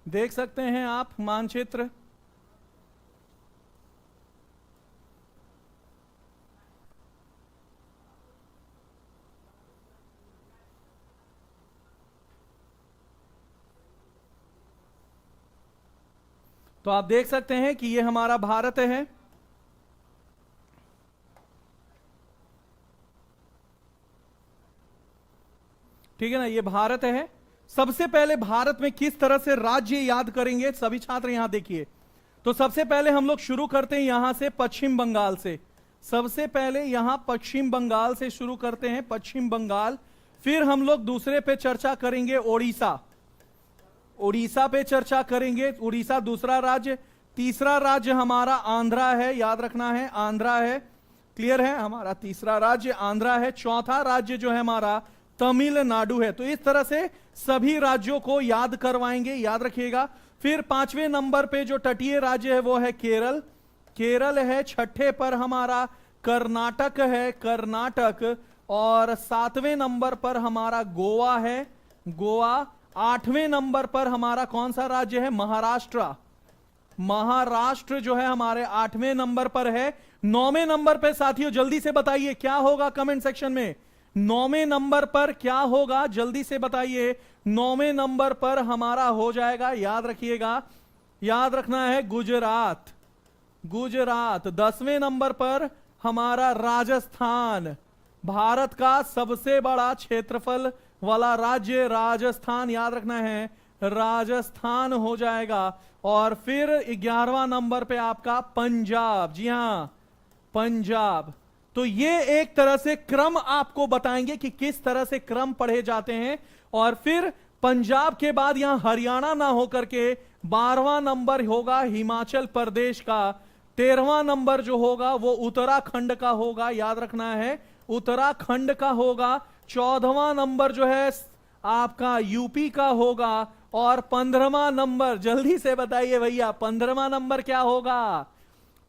देख सकते हैं आप मानचित्र। तो आप देख सकते हैं कि ये हमारा भारत है। ठीक है ना, ये भारत है। सबसे पहले भारत में किस तरह से राज्य याद करेंगे सभी छात्र, यहां देखिए। तो सबसे पहले हम लोग शुरू करते हैं यहां से पश्चिम बंगाल से। सबसे पहले यहां पश्चिम बंगाल से शुरू करते हैं, पश्चिम बंगाल। फिर हम लोग दूसरे पे चर्चा करेंगे उड़ीसा, उड़ीसा पे चर्चा करेंगे, उड़ीसा दूसरा राज्य। तीसरा राज्य हमारा आंध्रा है, याद रखना है, आंध्रा है, क्लियर है, हमारा तीसरा राज्य आंध्रा है। चौथा राज्य जो है हमारा तमिलनाडु है। तो इस तरह से सभी राज्यों को याद करवाएंगे, याद रखिएगा। फिर पांचवें नंबर पे जो तटीय राज्य है वो है केरल, केरल है। छठे पर हमारा कर्नाटक है, कर्नाटक। और सातवें नंबर पर हमारा गोवा है, गोवा। आठवें नंबर पर हमारा कौन सा राज्य है? महाराष्ट्र, महाराष्ट्र जो है हमारे आठवें नंबर पर है। नौवें नंबर पर साथियों जल्दी से बताइए क्या होगा कमेंट सेक्शन में, नौवें नंबर पर क्या होगा जल्दी से बताइए। नौवें नंबर पर हमारा हो जाएगा, याद रखिएगा, याद रखना है, गुजरात, गुजरात। 10वें नंबर पर हमारा राजस्थान, भारत का सबसे बड़ा क्षेत्रफल वाला राज्य राजस्थान, याद रखना है, राजस्थान हो जाएगा। और फिर 11वां नंबर पे आपका पंजाब, जी हां पंजाब। तो ये एक तरह से क्रम आपको बताएंगे कि किस तरह से क्रम पढ़े जाते हैं। और फिर पंजाब के बाद यहां हरियाणा ना होकर के 12वां नंबर होगा हिमाचल प्रदेश का। 13वां नंबर जो होगा वो उत्तराखंड का होगा, याद रखना है, उत्तराखंड का होगा। 14वां नंबर जो है आपका यूपी का होगा। और 15वां नंबर जल्दी से बताइए भैया, 15वां नंबर क्या होगा?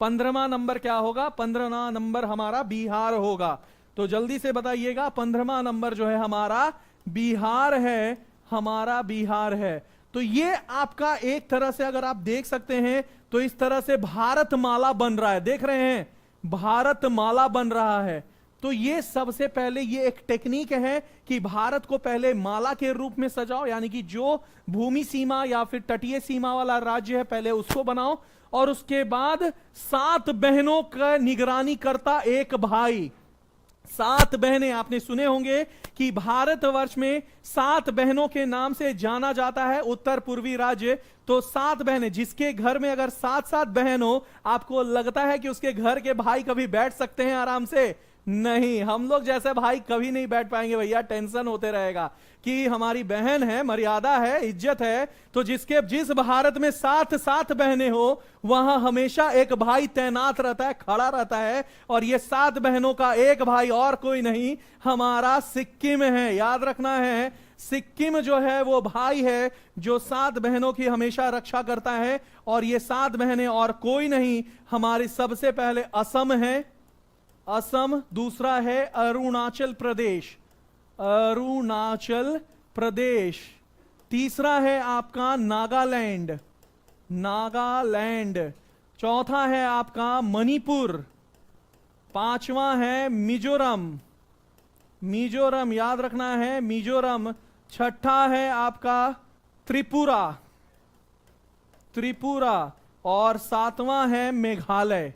15वां नंबर क्या होगा? 15वां नंबर हमारा बिहार होगा। तो जल्दी से बताइएगा, 15वां नंबर जो है हमारा बिहार है, हमारा बिहार है। तो ये आपका एक तरह से अगर आप देख सकते हैं तो इस तरह से भारत माला बन रहा है, देख रहे हैं, भारत माला बन रहा है। तो ये सबसे पहले ये एक टेक्निक है कि भारत को पहले माला के रूप में सजाओ, यानी कि जो भूमि सीमा या फिर तटीय सीमा वाला राज्य है पहले उसको बनाओ, और उसके बाद 7 बहनों का निगरानी करता एक भाई। 7 बहनें, आपने सुने होंगे कि भारतवर्ष में 7 बहनों के नाम से जाना जाता है उत्तर पूर्वी राज्य। तो 7 बहनें, जिसके घर में अगर 7-7 बहन हो, आपको लगता है कि उसके घर के भाई कभी बैठ सकते हैं आराम से? नहीं, हम लोग जैसे भाई कभी नहीं बैठ पाएंगे भैया, टेंशन होते रहेगा कि हमारी बहन है, मर्यादा है, इज्जत है। तो जिस भारत में 7-7 बहनें हो, वहां हमेशा एक भाई तैनात रहता है, खड़ा रहता है, और ये 7 बहनों का एक भाई और कोई नहीं, हमारा सिक्किम है। याद रखना है, सिक्किम जो है वो भाई है जो 7 बहनों की हमेशा रक्षा करता है, और ये 7 बहनें और कोई नहीं, हमारी सबसे पहले असम है, असम। दूसरा है अरुणाचल प्रदेश, अरुणाचल प्रदेश। तीसरा है आपका नागालैंड, नागालैंड। चौथा है आपका मणिपुर। पांचवा है मिजोरम, मिजोरम, याद रखना है, मिजोरम। छठा है आपका त्रिपुरा, त्रिपुरा। और 7वां है मेघालय,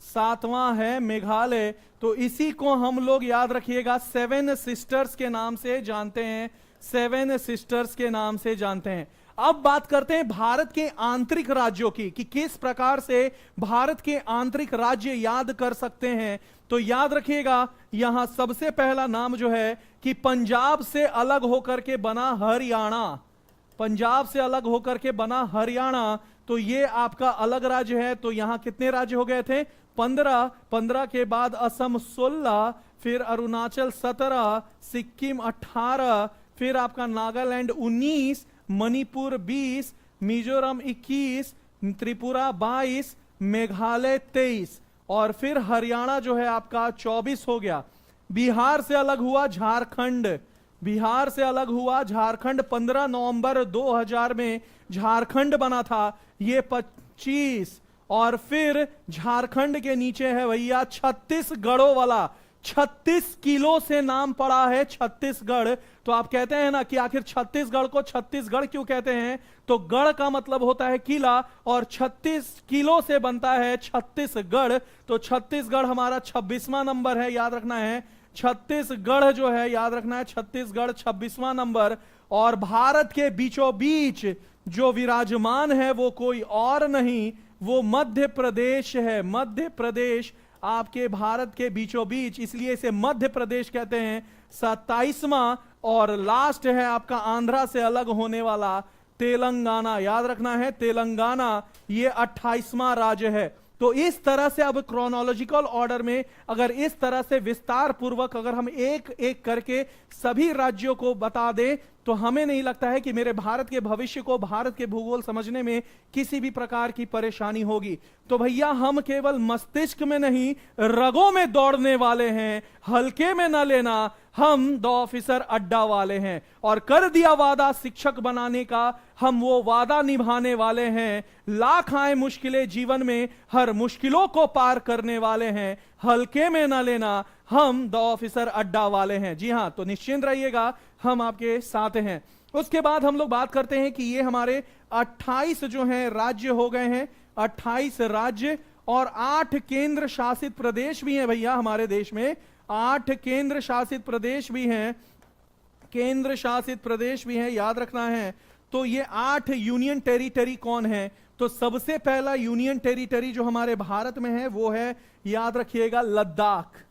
7वां है मेघालय। तो इसी को हम लोग याद रखिएगा 7 सिस्टर्स के नाम से जानते हैं, 7 सिस्टर्स के नाम से जानते हैं। अब बात करते हैं भारत के आंतरिक राज्यों की, कि किस प्रकार से भारत के आंतरिक राज्य याद कर सकते हैं। तो याद रखिएगा, यहां सबसे पहला नाम जो है कि पंजाब से अलग होकर के बना हरियाणा, पंजाब से अलग होकर के बना हरियाणा। तो ये आपका अलग राज्य है। तो यहां कितने राज्य हो गए थे? 15। 15 के बाद असम 16, फिर अरुणाचल 17, सिक्किम 18, फिर आपका नागालैंड 19, मणिपुर 20, मिजोरम 21, त्रिपुरा 22, मेघालय 23, और फिर हरियाणा जो है आपका 24 हो गया। बिहार से अलग हुआ झारखंड, बिहार से अलग हुआ झारखंड। 15 नवंबर 2000 में झारखंड बना था, ये 25। और फिर झारखंड के नीचे है भैया छत्तीसगढ़ों वाला, 36 किलो से नाम पड़ा है छत्तीसगढ़। तो आप कहते हैं ना कि आखिर छत्तीसगढ़ को छत्तीसगढ़ क्यों कहते हैं? तो गढ़ का मतलब होता है किला, और 36 किलो से बनता है छत्तीसगढ़। तो छत्तीसगढ़ हमारा 26वां नंबर है, याद रखना है। छत्तीसगढ़ जो है, याद रखना है, छत्तीसगढ़ 26वां नंबर। और भारत के बीचों बीच जो विराजमान है वो कोई और नहीं, वो मध्य प्रदेश है। मध्य प्रदेश आपके भारत के बीचों बीच, इसलिए इसे मध्य प्रदेश कहते हैं, 27वां। और लास्ट है आपका आंध्रा से अलग होने वाला तेलंगाना, याद रखना है, तेलंगाना, ये 28वां राज्य है। तो इस तरह से अब क्रोनोलॉजिकल ऑर्डर में अगर इस तरह से विस्तार पूर्वक अगर हम एक एक करके सभी राज्यों को बता दें, तो हमें नहीं लगता है कि मेरे भारत के भविष्य को, भारत के भूगोल समझने में किसी भी प्रकार की परेशानी होगी। तो भैया हम केवल मस्तिष्क में नहीं, रगों में दौड़ने वाले हैं, हल्के में न लेना। हम द ऑफिसर अड्डा वाले हैं, और कर दिया वादा शिक्षक बनाने का, हम वो वादा निभाने वाले हैं। लाख आए मुश्किलें जीवन में, हर मुश्किलों को पार करने वाले हैं, हल्के में न लेना, हम द ऑफिसर अड्डा वाले हैं। जी हां, तो निश्चिंत रहिएगा, हम आपके साथ हैं। उसके बाद हम लोग बात करते हैं कि ये हमारे 28 जो हैं राज्य हो गए हैं, 28 राज्य, और 8 केंद्र शासित प्रदेश भी हैं भैया हमारे देश में, 8 केंद्र शासित प्रदेश भी हैं, केंद्र शासित प्रदेश भी हैं, याद रखना है। तो ये 8 यूनियन टेरिटरी कौन है? तो सबसे पहला यूनियन टेरिटरी जो हमारे भारत में है वो है, याद रखिएगा, लद्दाख।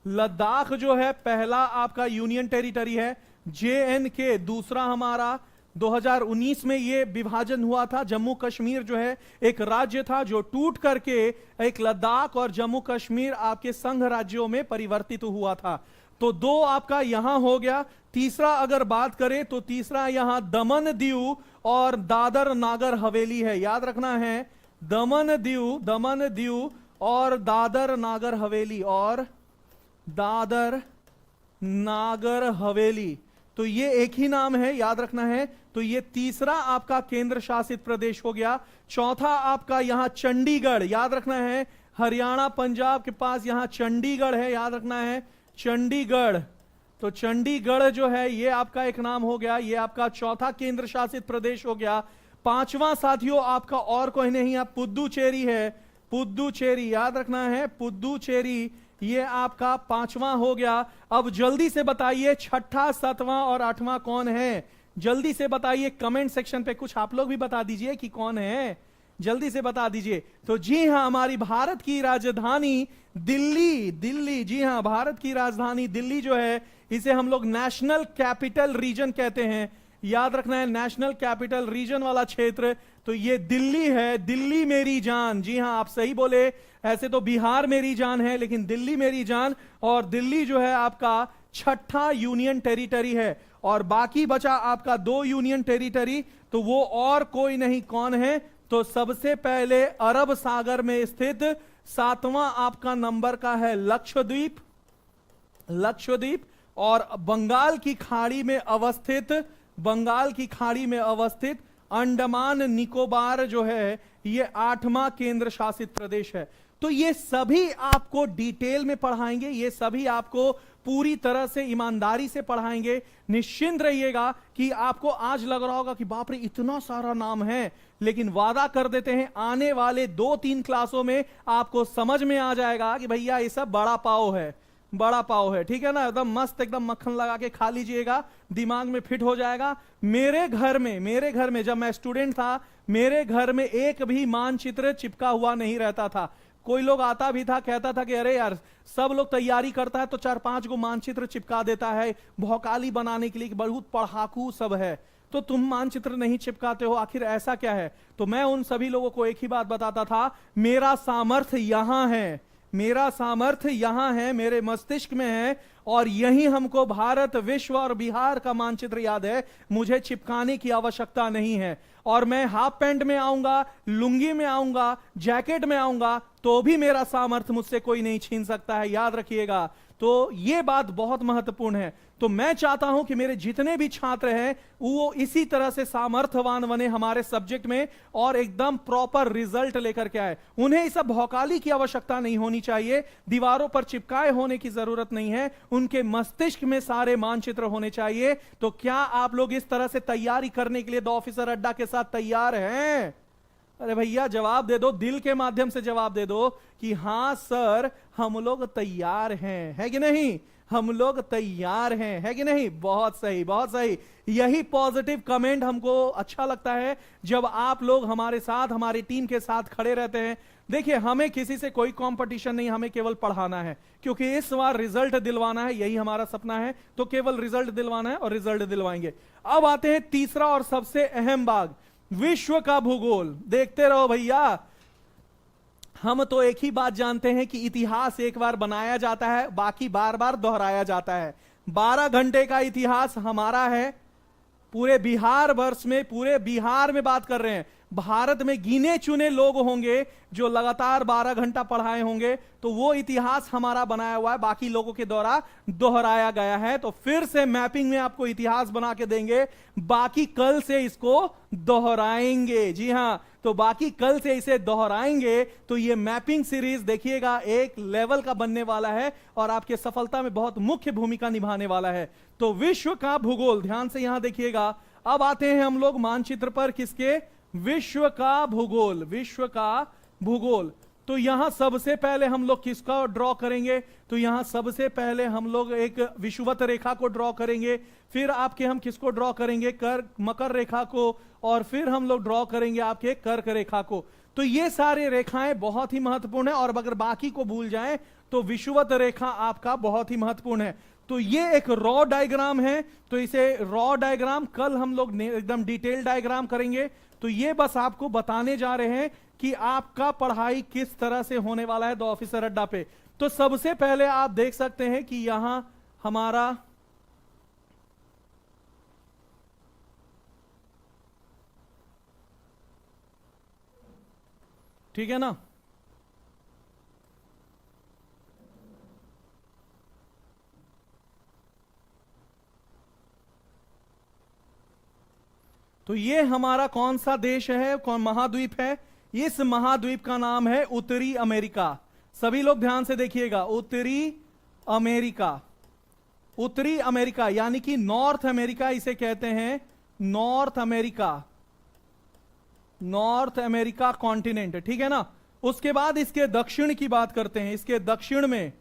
लद्दाख जो है पहला आपका यूनियन टेरिटरी है। JNK दूसरा हमारा 2019 में ये विभाजन हुआ था। जम्मू कश्मीर जो है एक राज्य था जो टूट करके एक लद्दाख और जम्मू कश्मीर आपके संघ राज्यों में परिवर्तित हुआ था। तो 2 आपका यहां हो गया। तीसरा अगर बात करें तो तीसरा यहां दमन दीव और दादर नागर हवेली है, याद रखना है, दमन दीव और दादर नागर हवेली, और दादर नागर हवेली। तो ये एक ही नाम है, याद रखना है। तो ये तीसरा आपका केंद्र शासित प्रदेश हो गया। चौथा आपका यहां चंडीगढ़, याद रखना है, हरियाणा पंजाब के पास यहां चंडीगढ़ है, याद रखना है चंडीगढ़। तो चंडीगढ़ जो है ये आपका एक नाम हो गया, ये आपका चौथा केंद्र शासित प्रदेश हो गया। पांचवा साथियों आपका और कोई नहीं, आप पुद्दुचेरी है, पुद्दुचेरी याद रखना है, पुद्दुचेरी ये आपका पांचवा हो गया। अब जल्दी से बताइए छठा, सातवां और आठवां कौन है, जल्दी से बताइए कमेंट सेक्शन पे, कुछ आप लोग भी बता दीजिए कि कौन है, जल्दी से बता दीजिए। तो जी हां, हमारी भारत की राजधानी दिल्ली, दिल्ली, जी हां, भारत की राजधानी दिल्ली जो है इसे हम लोग नेशनल कैपिटल रीजन कहते हैं, याद रखना है नेशनल कैपिटल रीजन वाला क्षेत्र। तो ये दिल्ली है, दिल्ली मेरी जान, जी हां आप सही बोले, ऐसे तो बिहार मेरी जान है लेकिन दिल्ली मेरी जान। और दिल्ली जो है आपका छठा यूनियन टेरिटरी है, और बाकी बचा आपका 2 यूनियन टेरिटरी, तो वो और कोई नहीं, कौन है, तो सबसे पहले अरब सागर में स्थित 7वां आपका नंबर का है लक्षद्वीप, लक्षद्वीप, और बंगाल की खाड़ी में अवस्थित, बंगाल की खाड़ी में अवस्थित अंडमान निकोबार जो है ये 8वां केंद्र शासित प्रदेश है। तो ये सभी आपको डिटेल में पढ़ाएंगे, ये सभी आपको पूरी तरह से ईमानदारी से पढ़ाएंगे। निश्चिंत रहिएगा कि आपको आज लग रहा होगा कि बाप रे इतना सारा नाम है, लेकिन वादा कर देते हैं आने वाले 2-3 क्लासों में आपको समझ में आ जाएगा कि भैया ये सब बड़ा पाव है, बड़ा पाव है, ठीक है ना, एकदम मस्त, एकदम मक्खन लगा के खा लीजिएगा, दिमाग में फिट हो जाएगा। मेरे घर में जब मैं स्टूडेंट था, मेरे घर में एक भी मानचित्र चिपका हुआ नहीं रहता था। कोई लोग आता भी था, कहता था कि अरे यार सब लोग तैयारी करता है तो 4-5 गो मानचित्र चिपका देता है भौकाली बनाने के लिए, बहुत पढ़ाकू सब है, तो तुम मानचित्र नहीं चिपकाते हो, आखिर ऐसा क्या है। तो मैं उन सभी लोगों को एक ही बात बताता था, मेरा सामर्थ्य यहां है, मेरा सामर्थ्य यहां है, मेरे मस्तिष्क में है, और यही हमको भारत, विश्व और बिहार का मानचित्र याद है, मुझे चिपकाने की आवश्यकता नहीं है। और मैं हाफ पैंट में आऊंगा, लुंगी में आऊंगा, जैकेट में आऊंगा, तो भी मेरा सामर्थ्य मुझसे कोई नहीं छीन सकता है, याद रखिएगा। तो यह बात बहुत महत्वपूर्ण है। तो मैं चाहता हूं कि मेरे जितने भी छात्र हैं वो इसी तरह से सामर्थ्यवान बने हमारे सब्जेक्ट में, और एकदम प्रॉपर रिजल्ट लेकर के आए। उन्हें इस भौकाली की आवश्यकता नहीं होनी चाहिए, दीवारों पर चिपकाए होने की जरूरत नहीं है, उनके मस्तिष्क में सारे मानचित्र होने चाहिए। तो क्या आप लोग इस तरह से तैयारी करने के लिए द ऑफिसर अड्डा के साथ तैयार हैं? अरे भैया जवाब दे दो, दिल के माध्यम से जवाब दे दो कि हां सर हम लोग तैयार हैं, है कि नहीं, हम लोग तैयार हैं, है कि नहीं। बहुत सही, बहुत सही। यही पॉजिटिव कमेंट हमको अच्छा लगता है जब आप लोग हमारे साथ, हमारी टीम के साथ खड़े रहते हैं। देखिए हमें किसी से कोई कंपटीशन नहीं, हमें केवल पढ़ाना है, क्योंकि इस बार रिजल्ट दिलवाना है, यही हमारा सपना है। तो केवल रिजल्ट दिलवाना है और रिजल्ट दिलवाएंगे। अब आते हैं तीसरा और सबसे अहम भाग, विश्व का भूगोल। देखते रहो भैया, हम तो एक ही बात जानते हैं कि इतिहास एक बार बनाया जाता है, बाकी बार बार दोहराया जाता है। 12 घंटे का इतिहास हमारा है, पूरे बिहार वर्ष में, पूरे बिहार में बात कर रहे हैं। भारत में गिने चुने लोग होंगे जो लगातार 12 घंटा पढ़ाए होंगे, तो वो इतिहास हमारा बनाया हुआ है, बाकी लोगों के द्वारा दोहराया गया है। तो फिर से मैपिंग में आपको इतिहास बना के देंगे, बाकी कल से इसको दोहराएंगे। जी हां, तो बाकी कल से इसे दोहराएंगे। तो ये मैपिंग सीरीज देखिएगा एक लेवल का बनने वाला है और आपके सफलता में बहुत मुख्य भूमिका निभाने वाला है। तो विश्व का भूगोल, ध्यान से यहां देखिएगा। अब आते हैं हम लोग मानचित्र पर, किसके, विश्व का भूगोल, विश्व का भूगोल। तो यहां सबसे पहले हम लोग किसका ड्रॉ करेंगे, तो यहां सबसे पहले हम लोग एक विषुवत रेखा को ड्रॉ करेंगे, फिर आपके हम किसको ड्रॉ करेंगे, मकर रेखा को, और फिर हम लोग ड्रॉ करेंगे आपके कर्क रेखा को। तो ये सारे रेखाएं बहुत ही महत्वपूर्ण है, और अगर बाकी को भूल जाएं तो विषुवत रेखा आपका बहुत ही महत्वपूर्ण है। तो ये एक रॉ डायग्राम है, तो इसे रॉ डायग्राम कल हम लोग एकदम डिटेल डायग्राम करेंगे। तो ये बस आपको बताने जा रहे हैं कि आपका पढ़ाई किस तरह से होने वाला है द ऑफिसर अड्डा पे। तो सबसे पहले आप देख सकते हैं कि यहां हमारा ठीक है ना, तो ये हमारा कौन सा देश है, कौन महाद्वीप है, इस महाद्वीप का नाम है उत्तरी अमेरिका। सभी लोग ध्यान से देखिएगा, उत्तरी अमेरिका, उत्तरी अमेरिका यानी कि नॉर्थ अमेरिका इसे कहते हैं, north America, north America continent, ठीक है ना। उसके बाद इसके दक्षिण की बात करते हैं, इसके दक्षिण में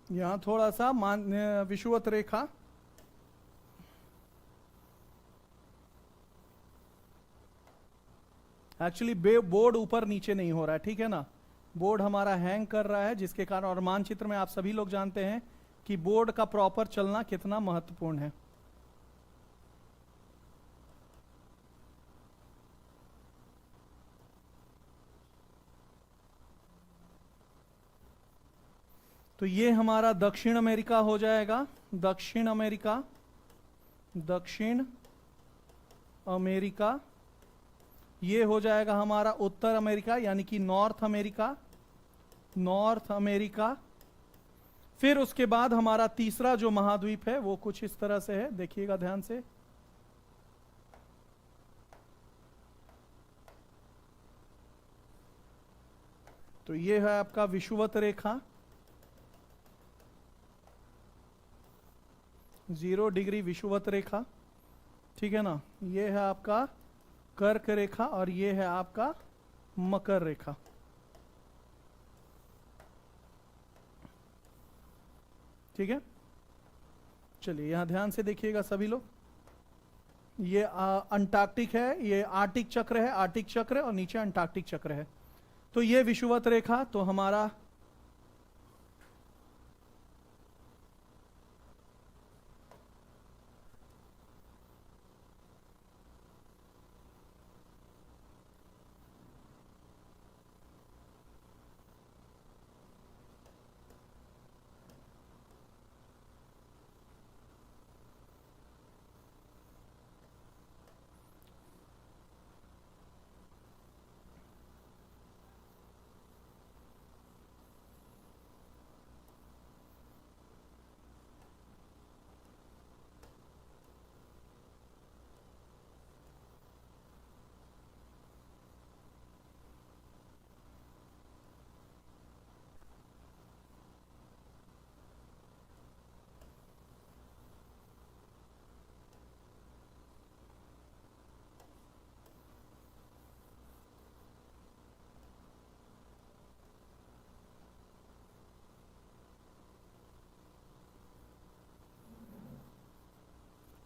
यहां थोड़ा सा विषुवत रेखा, एक्चुअली बोर्ड ऊपर नीचे नहीं हो रहा है, ठीक है ना। बोर्ड हमारा हैंग कर रहा है, जिसके कारण, और मानचित्र में आप सभी लोग जानते हैं कि बोर्ड का प्रॉपर चलना कितना महत्वपूर्ण है। तो ये हमारा दक्षिण अमेरिका हो जाएगा, दक्षिण अमेरिका, दक्षिण अमेरिका। ये हो जाएगा हमारा उत्तर अमेरिका यानी कि नॉर्थ अमेरिका, नॉर्थ अमेरिका। फिर उसके बाद हमारा तीसरा जो महाद्वीप है वो कुछ इस तरह से है, देखिएगा ध्यान से। तो ये है आपका विषुवत रेखा, 0 डिग्री विषुवत रेखा, ठीक है ना। ये है आपका कर्क रेखा और ये है आपका मकर रेखा। ठीक है, चलिए यहां ध्यान से देखिएगा सभी लोग। ये अंटार्कटिक है, ये आर्टिक चक्र है, आर्टिक चक्र, और नीचे अंटार्कटिक चक्र है। तो ये विषुवत रेखा, तो हमारा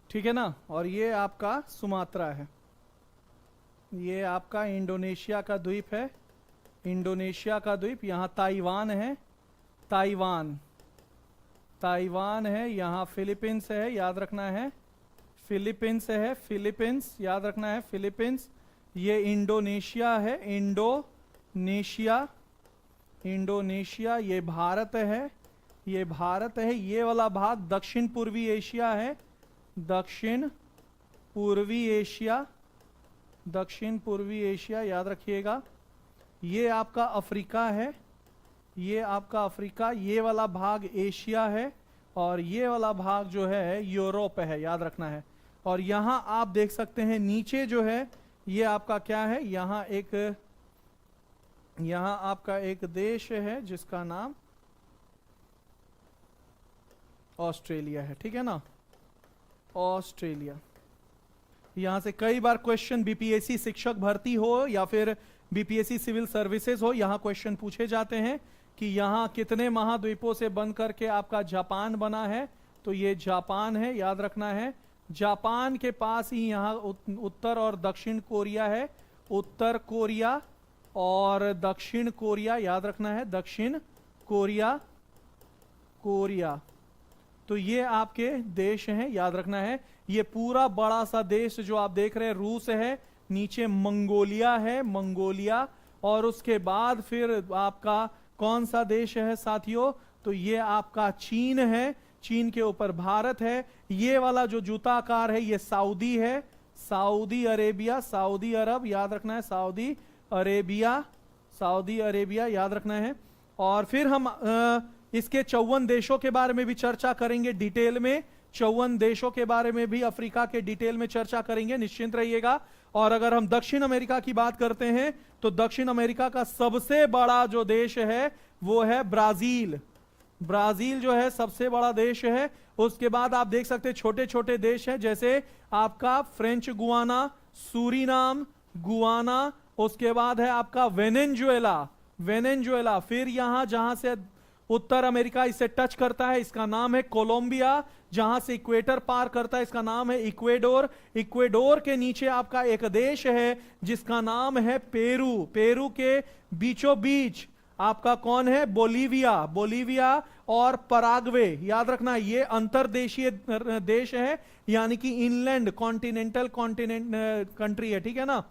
ठीक है ना। और ये आपका सुमात्रा है, ये आपका इंडोनेशिया का द्वीप है, इंडोनेशिया का द्वीप। यहाँ ताइवान है, ताइवान, ताइवान है। यहाँ फिलीपींस है, याद रखना है, फिलीपींस है, फिलीपींस याद रखना है, फिलीपींस। ये इंडोनेशिया है, इंडोनेशिया, इंडोनेशिया। ये भारत है, ये भारत है। ये वाला भाग दक्षिण पूर्वी एशिया है, दक्षिण पूर्वी एशिया, दक्षिण पूर्वी एशिया याद रखिएगा। ये आपका अफ्रीका है, ये आपका अफ्रीका। ये वाला भाग एशिया है और ये वाला भाग जो है यूरोप है, याद रखना है। और यहां आप देख सकते हैं नीचे जो है ये आपका क्या है, यहां आपका एक देश है जिसका नाम ऑस्ट्रेलिया है, ठीक है ना, ऑस्ट्रेलिया। यहां से कई बार क्वेश्चन बीपीएससी शिक्षक भर्ती हो या फिर बीपीएससी सिविल सर्विसेज हो, यहां क्वेश्चन पूछे जाते हैं कि यहां कितने महाद्वीपों से बन करके आपका जापान बना है। तो ये जापान है, याद रखना है। जापान के पास ही यहां उत्तर और दक्षिण कोरिया है, उत्तर कोरिया और दक्षिण कोरिया याद रखना है, दक्षिण कोरिया, कोरिया। तो ये आपके देश हैं, याद रखना है। ये पूरा बड़ा सा देश जो आप देख रहे हैं रूस है, नीचे मंगोलिया है, मंगोलिया, और उसके बाद फिर आपका कौन सा देश है साथियों, तो ये आपका चीन है, चीन के ऊपर भारत है। ये वाला जो जूता आकार है ये सऊदी है, सऊदी अरेबिया, सऊदी अरब याद रखना है, सऊदी अरेबिया, सऊदी अरेबिया याद रखना है। और फिर हम इसके 54 देशों के बारे में भी चर्चा करेंगे डिटेल में, 54 देशों के बारे में भी अफ्रीका के डिटेल में चर्चा करेंगे, निश्चिंत रहिएगा। और अगर हम दक्षिण अमेरिका की बात करते हैं तो दक्षिण अमेरिका का सबसे बड़ा जो देश है वो है ब्राजील। ब्राजील जो है सबसे बड़ा देश है। उसके बाद आप देख सकते हैं छोटे छोटे देश हैं, जैसे आपका फ्रेंच गुआना, सूरीनाम, गुआना, उसके बाद है आपका वेनेजुएला, वेनेजुएला। फिर यहां जहां से उत्तर अमेरिका इसे टच करता है इसका नाम है कोलंबिया, जहां से इक्वेटर पार करता है इसका नाम है इक्वेडोर। इक्वेडोर के नीचे आपका एक देश है जिसका नाम है पेरू। पेरू के बीचों बीच आपका कौन है, बोलीविया, बोलीविया और पराग्वे याद रखना, ये अंतरदेशीय देश है, यानी कि इनलैंड कॉन्टिनेंटल कंट्री है, ठीक है ना।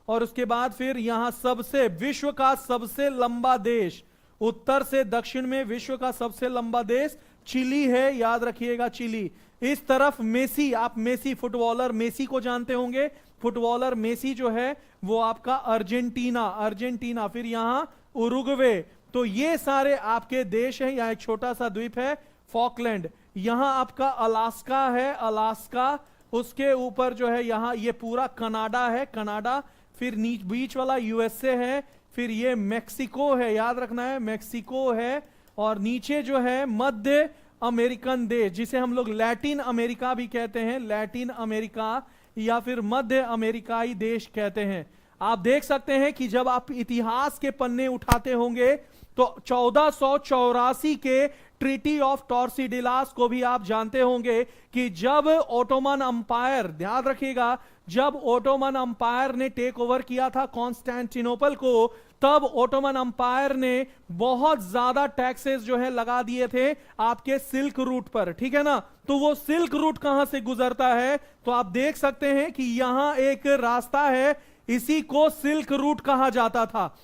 और उसके बाद फिर यहां सबसे विश्व का सबसे लंबा देश, उत्तर से दक्षिण में विश्व का सबसे लंबा देश चिली है, याद रखिएगा चिली। इस तरफ मेसी, आप मेसी फुटबॉलर मेसी को जानते होंगे, फुटबॉलर मेसी जो है वो आपका अर्जेंटीना, अर्जेंटीना। फिर यहां उरुग्वे। तो ये सारे आपके देश हैं। यहां एक छोटा सा द्वीप है फॉकलैंड, यहां आपका अलास्का है, अलास्का। उसके ऊपर जो है यहां ये पूरा कनाडा है, कनाडा। फिर बीच वाला यूएसए है, फिर ये मेक्सिको है, याद रखना है मेक्सिको है। और नीचे जो है मध्य अमेरिकन देश, जिसे हम लोग लैटिन अमेरिका भी कहते हैं, लैटिन अमेरिका या फिर मध्य अमेरिकाई देश कहते हैं। आप देख सकते हैं कि जब आप इतिहास के पन्ने उठाते होंगे तो 1484 के ट्रीटी ऑफ टॉर्सिडिलास को भी आप जानते होंगे कि जब ओटोमन अंपायर, याद रखिएगा, जब ओटोमन अंपायर ने टेक ओवर किया था कॉन्स्टेंटिनोपल को, तब ओटोमन अंपायर ने बहुत ज्यादा टैक्सेस जो है लगा दिए थे आपके सिल्क रूट पर, ठीक है ना। तो वो सिल्क रूट कहां से गुजरता है, तो आप देख सकते हैं कि यहां एक रास्ता है, इसी को सिल्क रूट कहा जाता था।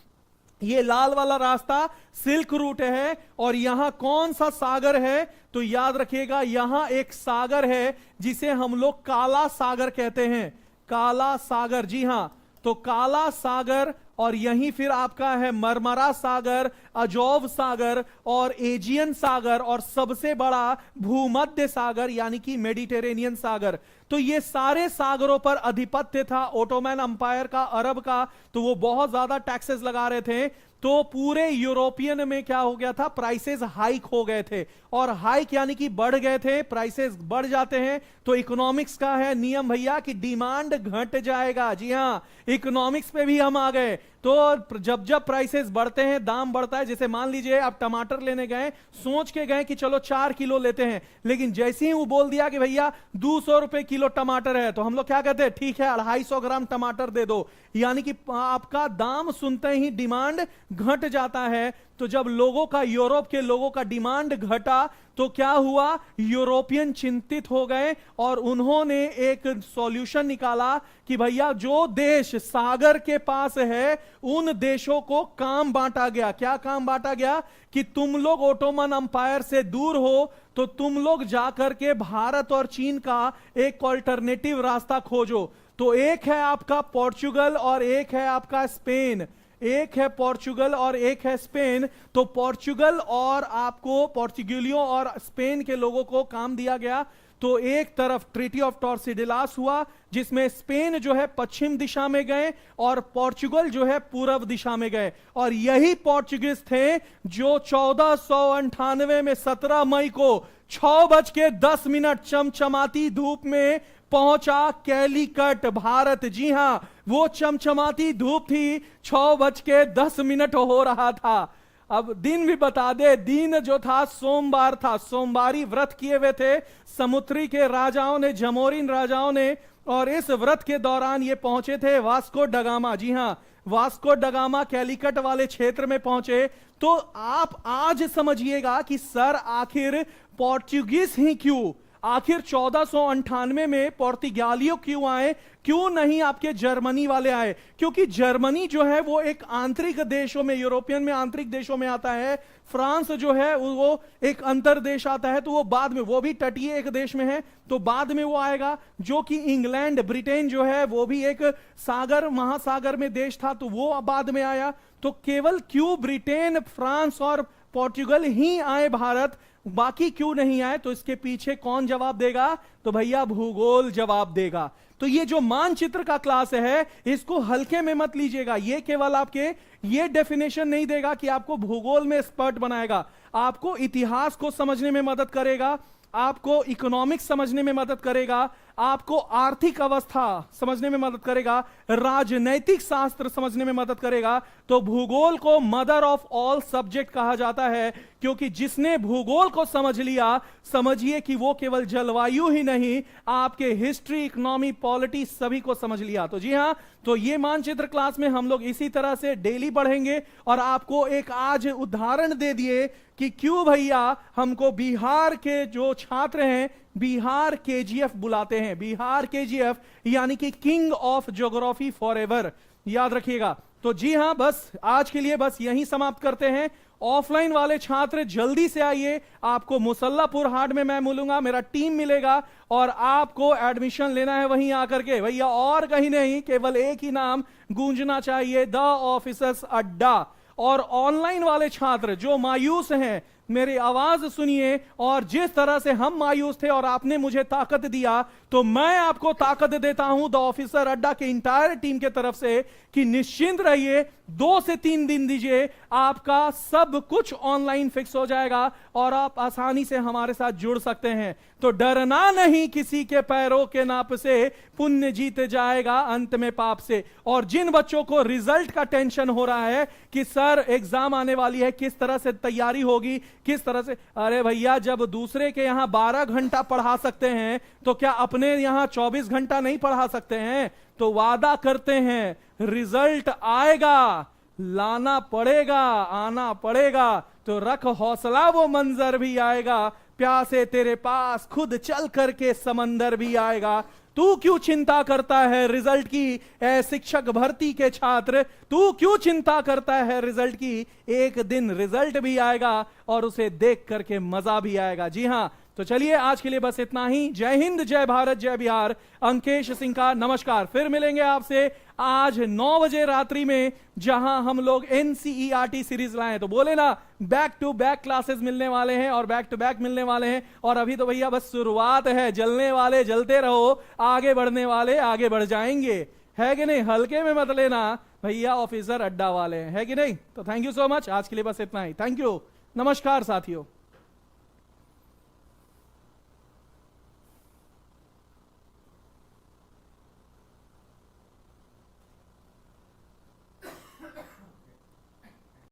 ये लाल वाला रास्ता सिल्क रूट है। और यहां कौन सा सागर है, तो याद रखिएगा यहां एक सागर है जिसे हम लोग काला सागर कहते हैं, काला सागर, जी हां। तो काला सागर, और यहीं फिर आपका है मरमरा सागर, अजोव सागर और एजियन सागर, और सबसे बड़ा भूमध्य सागर यानी कि मेडिटेरेनियन सागर। तो ये सारे सागरों पर अधिपत्य था ओटोमन अंपायर का, अरब का। तो वो बहुत ज्यादा टैक्सेस लगा रहे थे। तो पूरे यूरोपियन में क्या हो गया था, प्राइसेस हाइक हो गए थे। और हाइक यानी कि बढ़ गए थे, प्राइसेस बढ़ जाते हैं तो इकोनॉमिक्स का है नियम भैया कि डिमांड घट जाएगा। जी हां, इकोनॉमिक्स पे भी हम आ गए। तो जब जब प्राइसेस बढ़ते हैं, दाम बढ़ता है। जैसे मान लीजिए आप टमाटर लेने गए, सोच के गए कि चलो 4 किलो लेते हैं, लेकिन जैसे ही वो बोल दिया कि भैया 200 रुपए किलो टमाटर है, तो हम लोग क्या कहते हैं, ठीक है 250 ग्राम टमाटर दे दो। यानी कि आपका दाम सुनते ही डिमांड घट जाता है। तो जब लोगों का, यूरोप के लोगों का डिमांड घटा तो क्या हुआ, यूरोपियन चिंतित हो गए और उन्होंने एक सॉल्यूशन निकाला कि भैया जो देश सागर के पास है उन देशों को काम बांटा गया। क्या काम बांटा गया कि तुम लोग ओटोमन अंपायर से दूर हो तो तुम लोग जाकर के भारत और चीन का एक ऑल्टरनेटिव रास्ता खोजो। तो एक है आपका पोर्चुगल और एक है आपका स्पेन, एक है पोर्चुगल और एक है स्पेन। तो पोर्चुगल और आपको पोर्चुगलियों और स्पेन के लोगों को काम दिया गया। तो एक तरफ ट्रीटी ऑफ टॉर्सिडिलास हुआ जिसमें स्पेन जो है पश्चिम दिशा में गए और पोर्चुगल जो है पूर्व दिशा में गए। और यही पोर्चुगीज थे जो 1498 में 17 मई को 6:10 चमचमाती धूप में पहुंचा कैलीकट, भारत। जी हां, वो चमचमाती धूप थी, 6:10 हो रहा था। अब दिन भी बता दे, दिन जो था सोमवार था, सोमवारी व्रत किए हुए थे समुद्री के राजाओं ने, जमोरिन राजाओं ने। और इस व्रत के दौरान ये पहुंचे थे वास्को डगामा। जी हां, वास्को डगामा कैलीकट वाले क्षेत्र में पहुंचे। तो आप आज समझिएगा कि सर आखिर पोर्चुगीज ही क्यों, आखिर 1498 में पोर्तुगालियों क्यों आए, क्यों नहीं आपके जर्मनी वाले आए? क्योंकि जर्मनी जो है वो एक आंतरिक देशों में, यूरोपियन में आंतरिक देशों में आता है। फ्रांस जो है वो एक अंतर देश आता है, तो वो बाद में, वो भी तटीय एक देश में है तो बाद में वो आएगा। जो कि इंग्लैंड, ब्रिटेन जो है वो भी एक सागर, महासागर में देश था, तो वो बाद में आया। तो केवल क्यों ब्रिटेन, फ्रांस और पोर्टुगल ही आए भारत, बाकी क्यों नहीं आए? तो इसके पीछे कौन जवाब देगा? तो भैया भूगोल जवाब देगा। तो ये जो मानचित्र का क्लास है, इसको हल्के में मत लीजिएगा। ये केवल आपके ये डेफिनेशन नहीं देगा कि आपको भूगोल में एक्सपर्ट बनाएगा, आपको इतिहास को समझने में मदद करेगा, आपको इकोनॉमिक्स समझने में मदद करेगा, आपको आर्थिक अवस्था समझने में मदद करेगा, राजनैतिक शास्त्र समझने में मदद करेगा। तो भूगोल को मदर ऑफ ऑल सब्जेक्ट कहा जाता है, क्योंकि जिसने भूगोल को समझ लिया, समझिए कि वो केवल जलवायु ही नहीं, आपके हिस्ट्री, इकोनॉमी, पॉलिटी सभी को समझ लिया। तो जी हां, तो ये मानचित्र क्लास में हम लोग इसी तरह से डेली पढ़ेंगे। और आपको एक आज उदाहरण दे दिए कि क्यों भैया हमको बिहार के जो छात्र हैं बिहार केजीएफ बुलाते हैं। बिहार केजीएफ यानी कि किंग ऑफ ज्योग्राफी फॉरएवर, याद रखिएगा। तो जी हां, बस आज के लिए बस यहीं समाप्त करते हैं। ऑफलाइन वाले छात्र जल्दी से आइए, आपको मुसल्लापुर हाट में मैं मिलूंगा, मेरा टीम मिलेगा और आपको एडमिशन लेना है वहीं आकर के भैया, और कहीं नहीं। केवल एक ही नाम गूंजना चाहिए, द ऑफिसर्स अड्डा। और ऑनलाइन वाले छात्र जो मायूस हैं, मेरी आवाज सुनिए, और जिस तरह से हम मायूस थे और आपने मुझे ताकत दिया, तो मैं आपको ताकत देता हूं द ऑफिसर अड्डा के इंटायर टीम के तरफ से कि निश्चिंत रहिए, 2 से 3 दिन दीजिए, आपका सब कुछ ऑनलाइन फिक्स हो जाएगा और आप आसानी से हमारे साथ जुड़ सकते हैं। तो डरना नहीं किसी के पैरों के नाप से, पुण्य जीत जाएगा अंत में पाप से। और जिन बच्चों को रिजल्ट का टेंशन हो रहा है कि सर एग्जाम आने वाली है, किस तरह से तैयारी होगी, किस तरह से, अरे भैया जब दूसरे के यहां 12 घंटा पढ़ा सकते हैं, तो क्या अपने यहां 24 घंटा नहीं पढ़ा सकते हैं? तो वादा करते हैं, रिजल्ट आएगा, लाना पड़ेगा, आना पड़ेगा। तो रख हौसला, वो मंजर भी आएगा, प्यासे तेरे पास खुद चल करके समंदर भी आएगा। तू क्यों चिंता करता है रिजल्ट की, ए शिक्षक भर्ती के छात्र, तू क्यों चिंता करता है रिजल्ट की? एक दिन रिजल्ट भी आएगा और उसे देख करके मजा भी आएगा। जी हां, तो चलिए आज के लिए बस इतना ही। जय हिंद, जय भारत, जय बिहार। अंकेश सिंह का नमस्कार। फिर मिलेंगे आपसे आज 9 बजे रात्रि में, जहां हम लोग एनसीईआरटी सीरीज लाए। तो बोले ना, बैक टू बैक क्लासेस मिलने वाले हैं और बैक टू बैक मिलने वाले हैं। और अभी तो भैया बस शुरुआत है, जलने वाले जलते रहो, आगे बढ़ने वाले आगे बढ़ जाएंगे, है कि नहीं? हल्के में मत लेना भैया, ऑफिसर अड्डा वाले, है कि नहीं? तो थैंक यू सो मच, आज के लिए बस इतना ही। थैंक यू, नमस्कार साथियों।